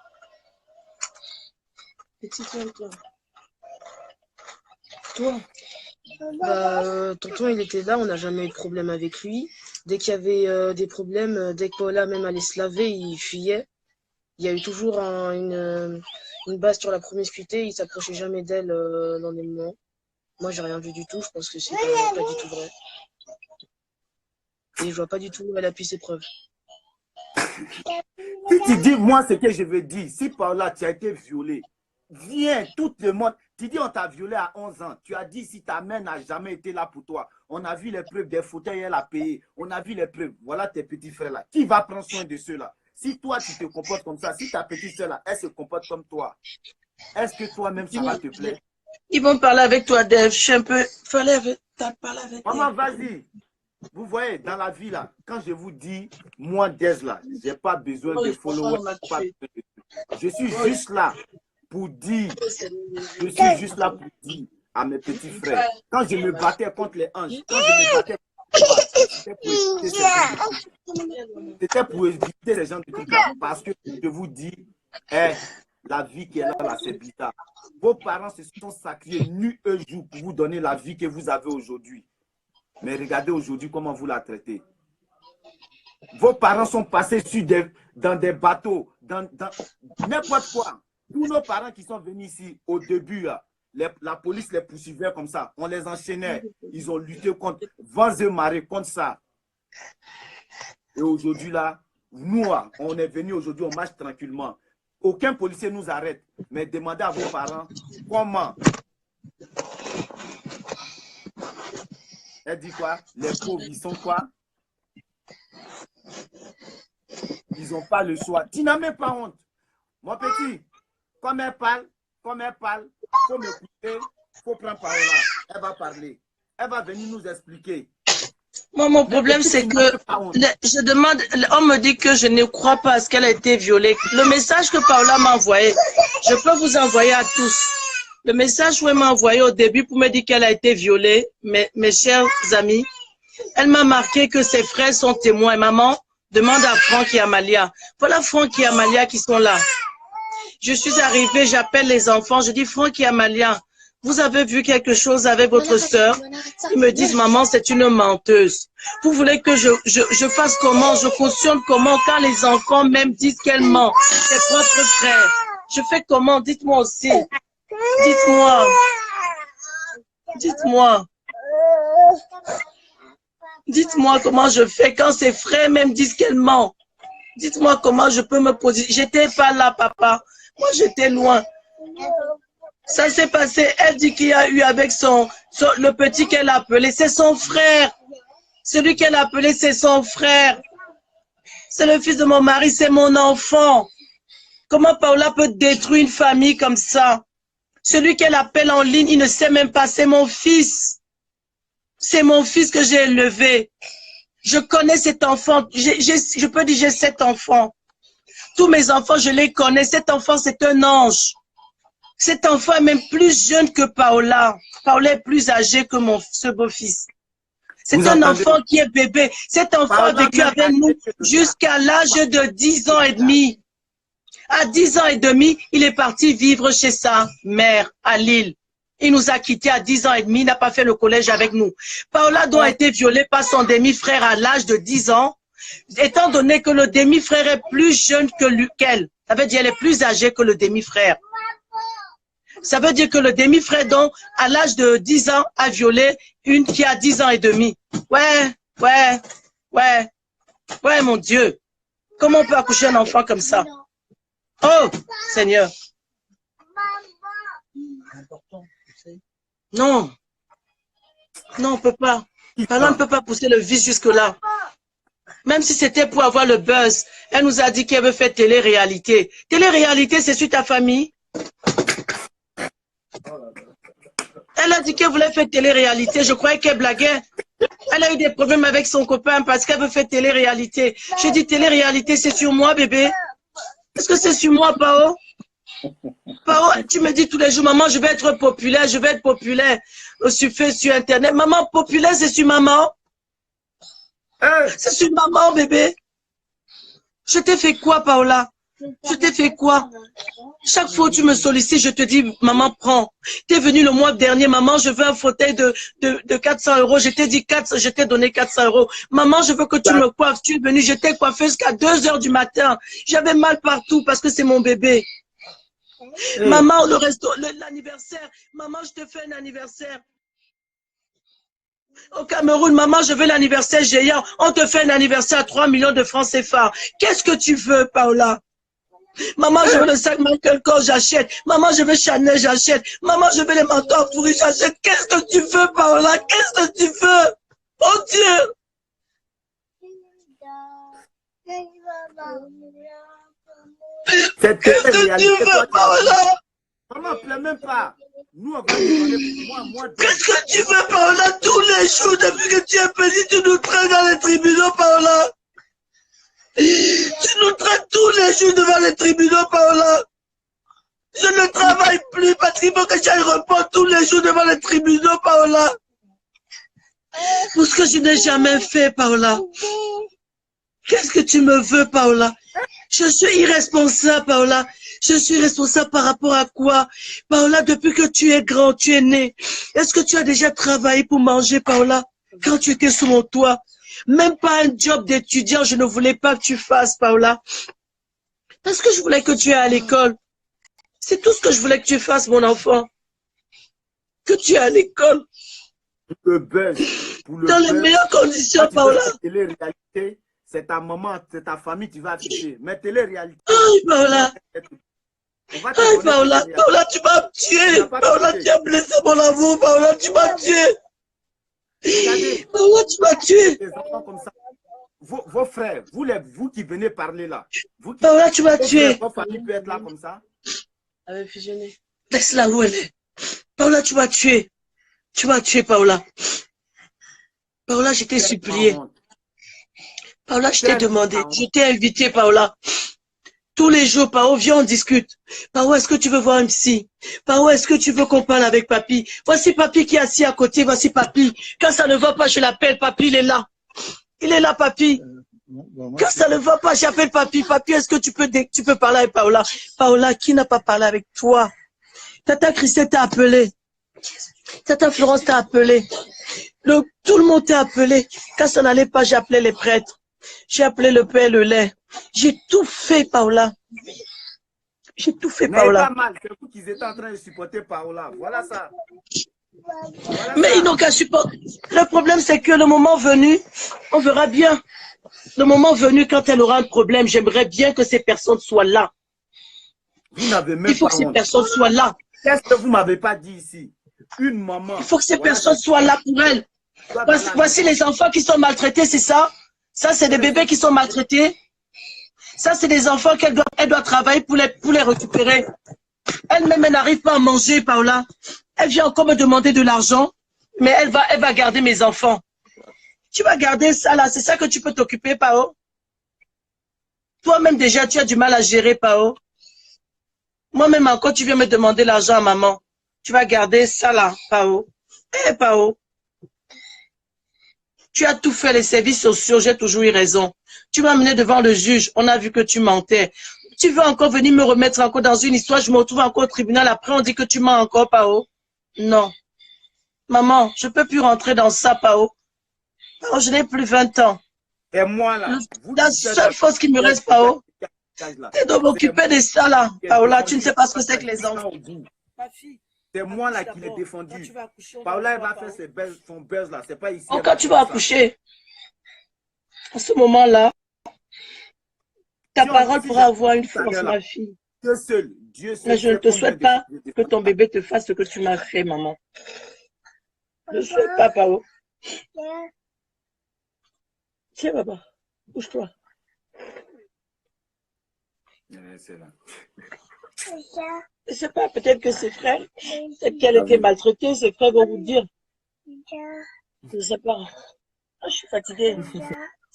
Toi, bah, tonton, il était là, on n'a jamais eu de problème avec lui. Dès qu'il y avait des problèmes, dès que Paola même allait se laver, il fuyait. Il y a eu toujours une base sur la promiscuité, il s'approchait jamais d'elle dans des moments. Moi, j'ai rien vu du tout, je pense que c'est pas du tout vrai. Et je vois pas du tout où elle appuie ses preuves. Si tu dis, moi, ce que je veux dire, si Paola, tu as été violée, viens, tout le monde. Tu dis, on t'a violé à 11 ans. Tu as dit, si ta mère n'a jamais été là pour toi. On a vu les preuves des fauteuils, elle a payé. On a vu les preuves. Voilà tes petits frères là. Qui va prendre soin de ceux-là? Si toi, tu te comportes comme ça, si ta petite soeur là, elle se comporte comme toi, est-ce que toi-même, ça va te plaire? Ils vont parler avec toi, Dave. Je suis un peu... Fallait parler avec Maman, vas-y. Vous voyez, dans la vie là, quand je vous dis, moi, Dez là, je n'ai pas besoin de followers. Je suis juste là pour dire, à mes petits frères, quand je me battais contre les anges, quand je me battais c'était pour éviter les gens de tout là, parce que je vous dis, la vie qui est là, c'est bizarre. Vos parents se sont sacrifiés nuit et jour pour vous donner la vie que vous avez aujourd'hui. Mais regardez aujourd'hui comment vous la traitez. Vos parents sont passés dans des bateaux, dans n'importe quoi. Tous nos parents qui sont venus ici au début, la police les poursuivait comme ça. On les enchaînait. Ils ont lutté contre vents et marées, contre ça. Et aujourd'hui, là, nous, on est venus aujourd'hui, on marche tranquillement. Aucun policier nous arrête. Mais demandez à vos parents comment. Elle dit quoi? Les pauvres, ils sont quoi? Ils n'ont pas le choix. Tu n'as même pas honte. Mon petit, comme elle parle, il faut m'écouter, il faut prendre parole là. Elle va parler. Elle va venir nous expliquer. Moi, mon problème, c'est que je demande, on me dit que je ne crois pas à ce qu'elle a été violée. Le message que Paola m'a envoyé, je peux vous envoyer à tous. Le message qu'elle m'a envoyé au début pour me dire qu'elle a été violée, mes chers amis, elle m'a marqué que ses frères sont témoins. Maman, demande à Franck et Amalia. Voilà Franck et Amalia qui sont là. Je suis arrivée, j'appelle les enfants, je dis Franck et Amalia, vous avez vu quelque chose avec votre sœur? Ils me disent, maman, c'est une menteuse. Vous voulez que je fasse comment? Je cautionne comment quand les enfants même disent qu'elle ment? Ses propres frères. Je fais comment? Dites-moi aussi. Dites-moi. Dites-moi. Dites-moi comment je fais quand ses frères même disent qu'elle ment. Dites-moi comment je peux me poser. J'étais pas là, papa. Moi, j'étais loin. Ça s'est passé. Elle dit qu'il y a eu avec le petit qu'elle a appelé. C'est son frère. Celui qu'elle a appelé, c'est son frère. C'est le fils de mon mari, c'est mon enfant. Comment Paola peut détruire une famille comme ça? Celui qu'elle appelle en ligne, il ne sait même pas. C'est mon fils. C'est mon fils que j'ai élevé. Je connais cet enfant. Je peux dire j'ai 7 enfants. Tous mes enfants, je les connais. Cet enfant, c'est un ange. Cet enfant est même plus jeune que Paola. Paola est plus âgée que ce beau-fils. C'est un enfant qui est bébé. Cet enfant a vécu avec nous jusqu'à l'âge de 10 ans et demi. À 10 ans et demi, il est parti vivre chez sa mère à Lille. Il nous a quittés à 10 ans et demi, il n'a pas fait le collège avec nous. Paola doit être violée par son demi-frère à l'âge de 10 ans, étant donné que le demi-frère est plus jeune qu'elle. Ça veut dire qu'elle est plus âgée que le demi-frère. Ça veut dire que le demi-frère, donc, à l'âge de 10 ans, a violé une qui a 10 ans et demi. Ouais, mon Dieu. Comment on peut accoucher un enfant comme ça? Oh, Seigneur. Non. Non, on peut pas. Paola ne peut pas pousser le vice jusque-là. Même si c'était pour avoir le buzz. Elle nous a dit qu'elle veut faire télé-réalité. Télé-réalité, c'est sur ta famille. Elle a dit qu'elle voulait faire télé-réalité. Je croyais qu'elle blaguait. Elle a eu des problèmes avec son copain parce qu'elle veut faire télé-réalité. J'ai dit télé-réalité, c'est sur moi, bébé. Est-ce que c'est sur moi, Pao? Tu me dis tous les jours, maman, je vais être populaire, je vais être populaire. Sur Internet. Maman, populaire, c'est sur maman. C'est sur maman, bébé. Je t'ai fait quoi, Paola? Je t'ai fait quoi? Chaque fois que tu me sollicites, je te dis, maman, prends. Tu es venu le mois dernier, maman, je veux un fauteuil de 400 euros. Je t'ai dit je t'ai donné 400 euros. Maman, je veux que tu me coiffes. Tu es venu, je t'ai coiffé jusqu'à 2 heures du matin. J'avais mal partout parce que c'est mon bébé. Maman, le resto, l'anniversaire. Maman, je te fais un anniversaire. Au Cameroun, maman, je veux l'anniversaire géant. On te fait un anniversaire à 3 millions de francs CFA. Qu'est-ce que tu veux, Paola? Maman, je veux le sac Michael Kors, j'achète. Maman, je veux Chanel, j'achète. Maman, je veux les manteaux pourris, j'achète. Qu'est-ce que tu veux, Paola? Qu'est-ce que tu veux? Oh Dieu! Qu'est-ce que tu veux, Paola? Maman, pleure même pas. Nous, on va demander moi. Qu'est-ce que tu veux, Paola? Tous les jours, depuis que tu es petit, tu nous traînes dans les tribunaux, Paola. Tu nous traites tous les jours devant les tribunaux, Paola. Je ne travaille plus parce qu'il faut que j'aille répondre tous les jours devant les tribunaux, Paola. Pour ce que je n'ai jamais fait, Paola. Qu'est-ce que tu me veux, Paola? Je suis irresponsable, Paola. Je suis responsable par rapport à quoi? Paola, depuis que tu es grand, tu es né. Est-ce que tu as déjà travaillé pour manger, Paola? Quand tu étais sous mon toit? Même pas un job d'étudiant, je ne voulais pas que tu fasses, Paola. Parce que je voulais que tu ailles à l'école. C'est tout ce que je voulais que tu fasses, mon enfant. Que tu ailles à l'école. Le buzz. Dans les meilleures conditions, Paola. Télé-réalité, c'est ta maman, c'est ta famille, tu vas afficher. Mais télé-réalité. Aïe, Paola. Aïe, Paola. Paola, tu m'as tué. Paola, tu as blessé mon amour. Paola, tu m'as tué. Regardez, Paola, tu m'as tué. des enfants comme ça. Vos frères, vous qui venez parler là. Paola, tu m'as tué. Votre famille peut être là comme ça. Avec fusionné. Laisse-la où elle est. Paola, tu m'as tué. Tu m'as tué, Paola. Paola, je t'ai supplié. Paola, je t'ai demandé. Je t'ai invité, Paola. Tous les jours, Pao, viens, on discute. Pao, est-ce que tu veux voir un psy? Pao, est-ce que tu veux qu'on parle avec Papi? Voici Papi qui est assis à côté, voici Papi. Quand ça ne va pas, je l'appelle, Papi, il est là. Il est là, Papi. Quand ça ne va pas, j'appelle Papi. Papi, est-ce que tu peux parler avec Paola? Paola, qui n'a pas parlé avec toi? Tata Christelle t'a appelé. Tata Florence t'a appelé. Tout le monde t'a appelé. Quand ça n'allait pas, j'ai appelé les prêtres. J'ai appelé le pain et le lait. J'ai tout fait, Paola. J'ai tout fait, Paola. Pas mal, c'est vous qui étiez en train de supporter Paola. Voilà ça. Voilà mais ça. ils n'ont qu'à supporter. Le problème, c'est que le moment venu, on verra bien. Le moment venu, quand elle aura un problème, j'aimerais bien que ces personnes soient là. Vous n'avez même Il faut pas que ces honte. personnes soient là. Qu'est-ce que vous ne m'avez pas dit ici? Une maman. Il faut que ces personnes soient là pour elle. Voici les enfants qui sont maltraités, c'est ça? Ça, c'est des bébés qui sont maltraités. Ça, c'est des enfants qu'elle doit travailler pour les récupérer. Elle-même, elle n'arrive pas à manger, Paola. Elle vient encore me demander de l'argent, mais elle va garder mes enfants. Tu vas garder ça là, c'est ça que tu peux t'occuper, Pao. Toi-même déjà, tu as du mal à gérer, Pao. Moi-même encore, tu viens me demander l'argent à maman. Tu vas garder ça là, Pao. Eh, Pao. Tu as tout fait, les services sociaux, j'ai toujours eu raison. Tu m'as amené devant le juge, on a vu que tu mentais. Tu veux encore venir me remettre encore dans une histoire, je me retrouve encore au tribunal, après on dit que tu mens encore, Pao. Non. Maman, je ne peux plus rentrer dans ça, Pao. Pao, je n'ai plus 20 ans. Et moi là. La seule chose qui me reste, Pao, c'est de m'occuper de ça là. Paola, tu ne sais pas ce que c'est que les enfants. C'est moi là qui l'ai défendu. Paola, elle va faire son buzz là. C'est pas ici. Quand tu vas accoucher, à ce moment-là, ta parole pourra avoir une force, ma fille. Que seul Dieu Mais je ne te souhaite pas que ton bébé te fasse ce que tu m'as fait, maman. Je ne souhaite pas, Pao. Tiens, papa, bouge-toi. Je ne sais pas, peut-être que ses frères, peut-être qu'elle était maltraitée, ses frères vont vous dire. Je ne sais pas. Ah, je suis fatiguée.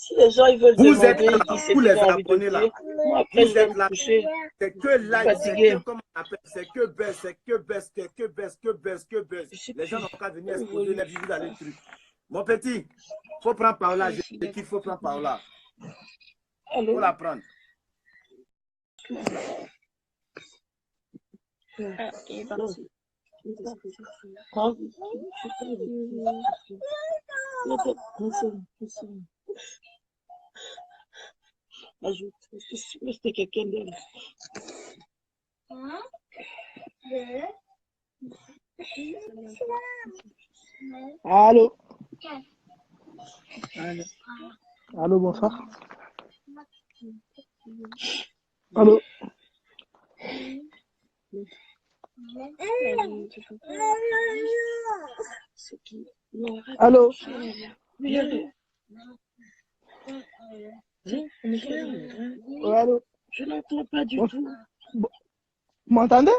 Si les gens ils veulent Vous êtes demander, là, ils disent vous qu'ils les ont envie de apprenez là. dire, moi après Vous je vais êtes me là. coucher. C'est que Je suis like, c'est fatiguée. que, comment on appelle, c'est que buzz, c'est que buzz, que buzz, que buzz, que buzz. Je sais Les gens plus. n'ont qu'à venir exposer les vues dans les trucs. Mon petit, faut prendre par là, il faut prendre par là. Allô? Faut la prendre. Ah, il est parti. Hein? Ajoute, c'était quelqu'un d'elle. Allô? Allô, bonsoir. Allô? Allô? Ouais, allô? Je n'entends pas du tout. Vous m'entendez?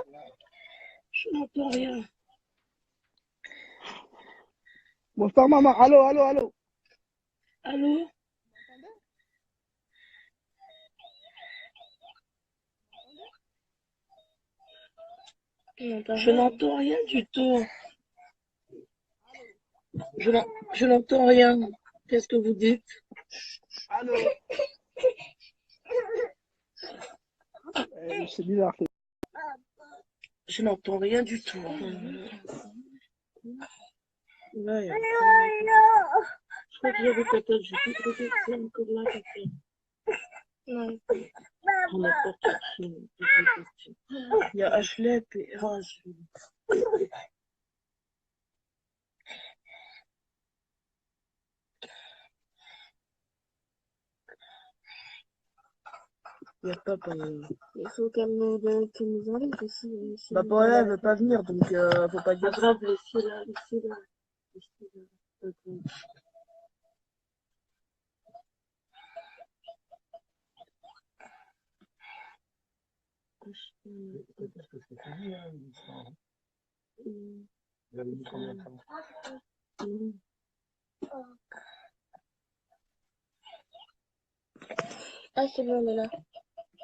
Je n'entends rien. Bonsoir, maman. Allô, allô, allô? Allô? Je n'entends rien du tout. Je n'entends rien. Qu'est-ce que vous dites? Allô? C'est bizarre. Je n'entends rien du tout. Là, il y a je crois que j'avais peut-être, je sais que c'est encore là. Non. On a pas tout. Il y a Ashley et Raj. Il n'y a pas Paola. Il faut qu'elle nous enlève aussi. Bah, Paola, elle veut pas venir, donc faut pas dire Pas ça. grave, laissez-la, laissez-la. Ah, c'est bon, elle est là.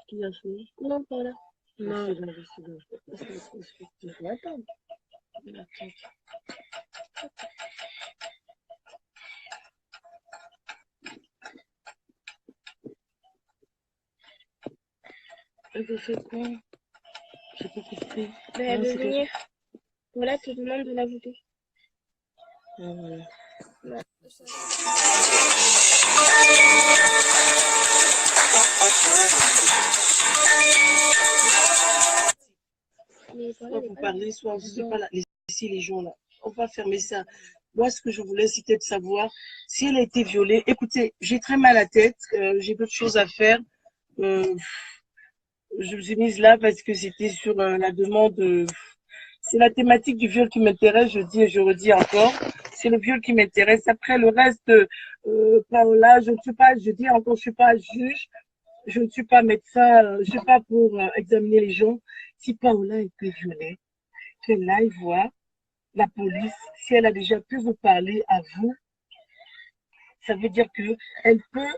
Qui a fait? Non, pas là. Non, c'est bon. Il faut attendre. Elle veut faire quoi? J'ai pas compris. Mais elle veut c'est quoi? venir. Voilà, tu demandes de l'ajouter. Ah, voilà. Ouais. Mais Soit voilà, vous parlez, soit vous ne pouvez pas laisser les gens là. On va fermer ça. Moi, ce que je voulais, c'était de savoir si elle a été violée. Écoutez, j'ai très mal à la tête. J'ai d'autres choses à faire. Je me suis mise là parce que c'était sur la demande. C'est la thématique du viol qui m'intéresse. Je dis et je redis encore. C'est le viol qui m'intéresse. Après, le reste, Paola, je ne suis pas, je dis encore, je ne suis pas juge. Je ne suis pas médecin. Je ne suis pas pour examiner les gens. Si Paola a été violée, qu'elle aille voir la police. Si elle a déjà pu vous parler à vous, ça veut dire que elle peut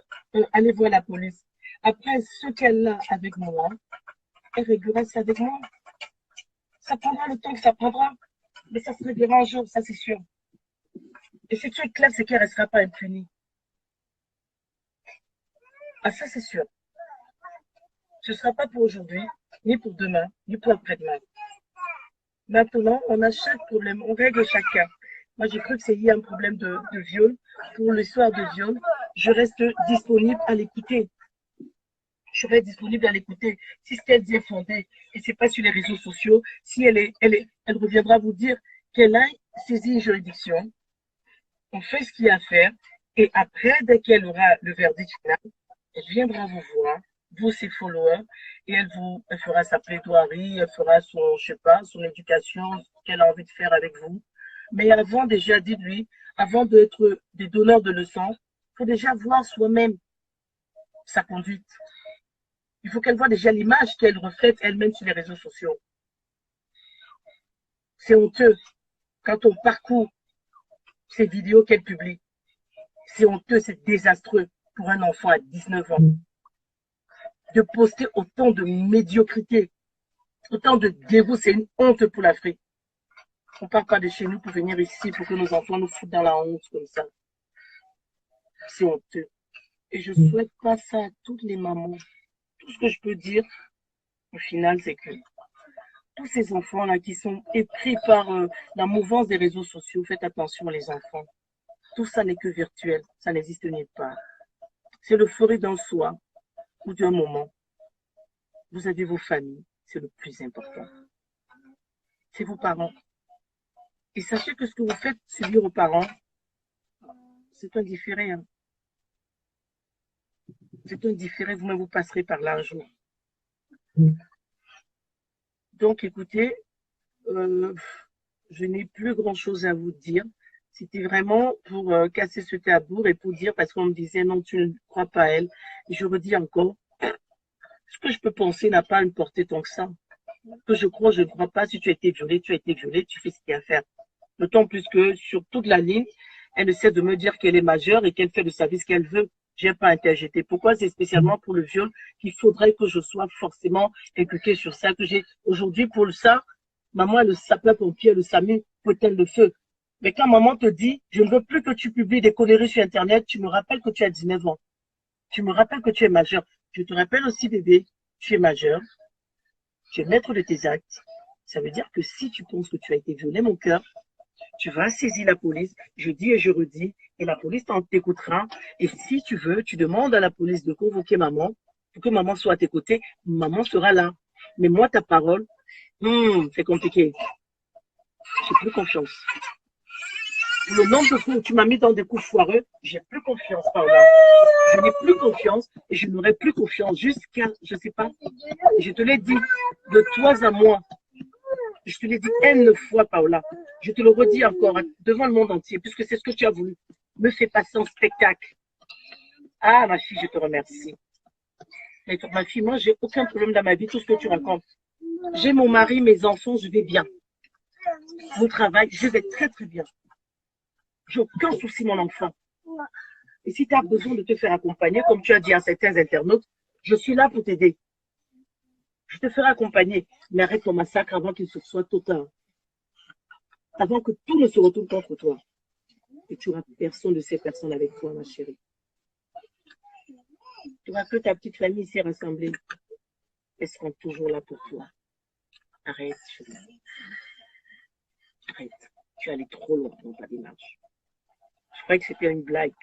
aller voir la police. Après, ce qu'elle a avec moi, elle réglera ça avec moi. Ça prendra le temps que ça prendra, mais ça se réglera un jour, ça c'est sûr. Et ce qui est clair, c'est qu'elle ne restera pas impunie. Ah, ça c'est sûr. Ce ne sera pas pour aujourd'hui, ni pour demain, ni pour après-demain. Maintenant, on a chaque problème, on règle chacun. Moi, j'ai cru que c'était un problème de viol. Pour l'histoire de viol, je reste disponible à l'écouter. Je serai disponible à l'écouter. Si ce qu'elle dit est fondé et c'est pas sur les réseaux sociaux, si elle reviendra vous dire qu'elle a saisi une juridiction, on fait ce qu'il y a à faire et après, dès qu'elle aura le verdict final, elle viendra vous voir, vous ses followers, et elle fera sa plaidoirie, elle fera son, je sais pas, son éducation, ce qu'elle a envie de faire avec vous. Mais avant, déjà, dites-lui, avant d'être des donneurs de leçons, il faut déjà voir soi-même sa conduite. Il faut qu'elle voie déjà l'image qu'elle reflète elle-même sur les réseaux sociaux. C'est honteux quand on parcourt ces vidéos qu'elle publie. C'est honteux, c'est désastreux. pour un enfant à 19 ans de poster autant de médiocrité, autant de dégoût. C'est une honte pour l'Afrique. On ne part pas de chez nous pour venir ici pour que nos enfants nous foutent dans la honte comme ça. C'est honteux. Et je ne souhaite pas ça à toutes les mamans. Tout ce que je peux dire, au final, c'est que tous ces enfants-là qui sont épris par la mouvance des réseaux sociaux, faites attention les enfants. Tout ça n'est que virtuel, ça n'existe nulle part. C'est l'euphorie d'un soir ou d'un moment. Vous avez vos familles, c'est le plus important. C'est vos parents. Et sachez que ce que vous faites subir aux parents, c'est un différé. Hein. C'est un différé, vous-même vous passerez par là un jour. Donc écoutez, je n'ai plus grand-chose à vous dire. C'était vraiment pour casser ce tabou et pour dire, parce qu'on me disait non, tu ne crois pas à elle. Et je redis encore, ce que je peux penser n'a pas une portée tant que ça. Que je crois, je ne crois pas. Si tu as été violée, tu as été violée, tu fais ce qu'il y a à faire. D'autant plus que sur toute la ligne, elle essaie de me dire qu'elle est majeure et qu'elle fait de sa vie ce qu'elle veut. Je n'ai pas interjeté. Pourquoi? C'est spécialement pour le viol qu'il faudrait que je sois forcément impliquée sur ça. Que j'ai aujourd'hui pour ça, maman, elle sapeur-pompier, le SAMU, peut éteindre le feu. Mais quand maman te dit, je ne veux plus que tu publies des conneries sur Internet, tu me rappelles que tu as 19 ans. Tu me rappelles que tu es majeur. Je te rappelle aussi, bébé, tu es majeur. Tu es maître de tes actes. Ça veut dire que si tu penses que tu as été violé, mon cœur, tu vas saisir la police. Je dis et je redis, et la police t'écoutera. Et si tu veux, tu demandes à la police de convoquer maman pour que maman soit à tes côtés. Maman sera là. Mais moi, ta parole, c'est compliqué. J'ai plus confiance. Le nombre de fois où tu m'as mis dans des coups foireux, j'ai plus confiance, Paola. Je n'ai plus confiance et je n'aurai plus confiance jusqu'à, je ne sais pas. Je te l'ai dit, de toi à moi. Je te l'ai dit N fois, Paola. Je te le redis encore devant le monde entier, puisque c'est ce que tu as voulu. Me fais passer en spectacle. Ah, ma fille, je te remercie. Mais ma fille, moi, j'ai aucun problème dans ma vie, tout ce que tu racontes. J'ai mon mari, mes enfants, je vais bien. Mon travail, je vais très, très bien. J'ai aucun souci, mon enfant. Et si tu as besoin de te faire accompagner, comme tu as dit à certains internautes, je suis là pour t'aider. Je te ferai accompagner, mais arrête ton massacre avant qu'il se soit total. Avant que tout ne se retourne contre toi. Et tu n'auras personne de ces personnes avec toi, ma chérie. Tu vois que ta petite famille s'est rassemblée. Elles seront toujours là pour toi. Arrête, chérie. Arrête. Tu es allé trop loin dans ta démarche. Je croyais que c'était une blague.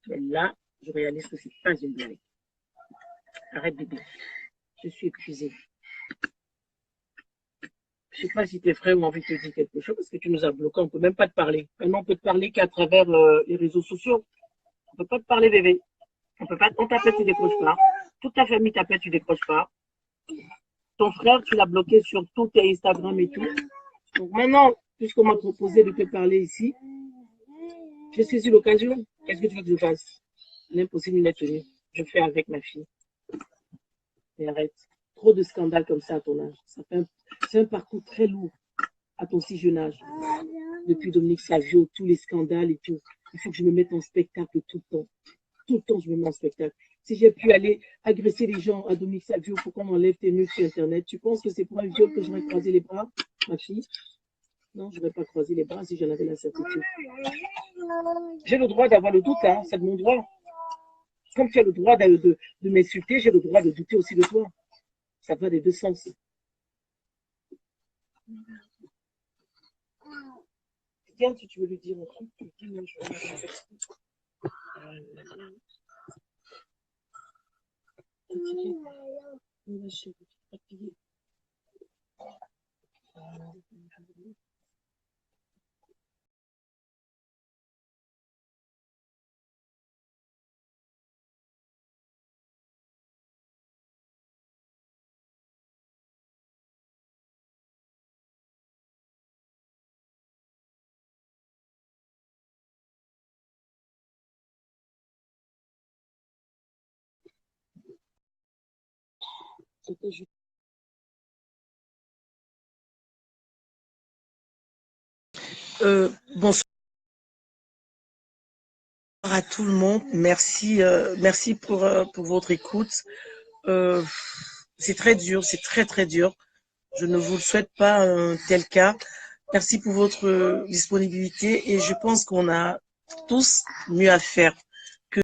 Mais là, je réalise que ce n'est pas une blague. Arrête, bébé. Je suis épuisée. Je ne sais pas si tes frères ont envie de te dire quelque chose parce que tu nous as bloqués. On ne peut même pas te parler. Maintenant, on peut te parler qu'à travers les réseaux sociaux. On ne peut pas te parler, bébé. On t'appelle, tu décroches pas. Toute ta famille t'appelle, tu décroches pas. Ton frère, tu l'as bloqué sur tous tes Instagram et tout. Donc maintenant, puisqu'on m'a proposé de te parler ici, j'ai saisi l'occasion. Qu'est-ce que tu veux que je fasse? L'impossible n'est tenu. Je fais avec ma fille. Et arrête. Trop de scandales comme ça à ton âge. C'est un parcours très lourd à ton si jeune âge. Depuis Dominique Savio, tous les scandales et tout. Il faut que je me mette en spectacle tout le temps. Tout le temps, je me mets en spectacle. Si j'ai pu aller agresser les gens à Dominique Savio pour qu'on m'enlève tes nudes sur Internet, tu penses que c'est pour un viol que j'aurais croisé les bras, ma fille? Non, je n'aurais pas croisé les bras si j'en avais la certitude. J'ai le droit d'avoir le doute, hein, c'est de mon droit. Comme tu as le droit de m'insulter, j'ai le droit de douter aussi de toi. Ça va des deux sens. Tiens, si tu veux lui dire un truc, tu dis, non, je vais bonsoir. à tout le monde. Merci, merci pour votre écoute. C'est très dur, c'est très très dur. Je ne vous le souhaite pas un tel cas. Merci pour votre disponibilité et je pense qu'on a tous mieux à faire.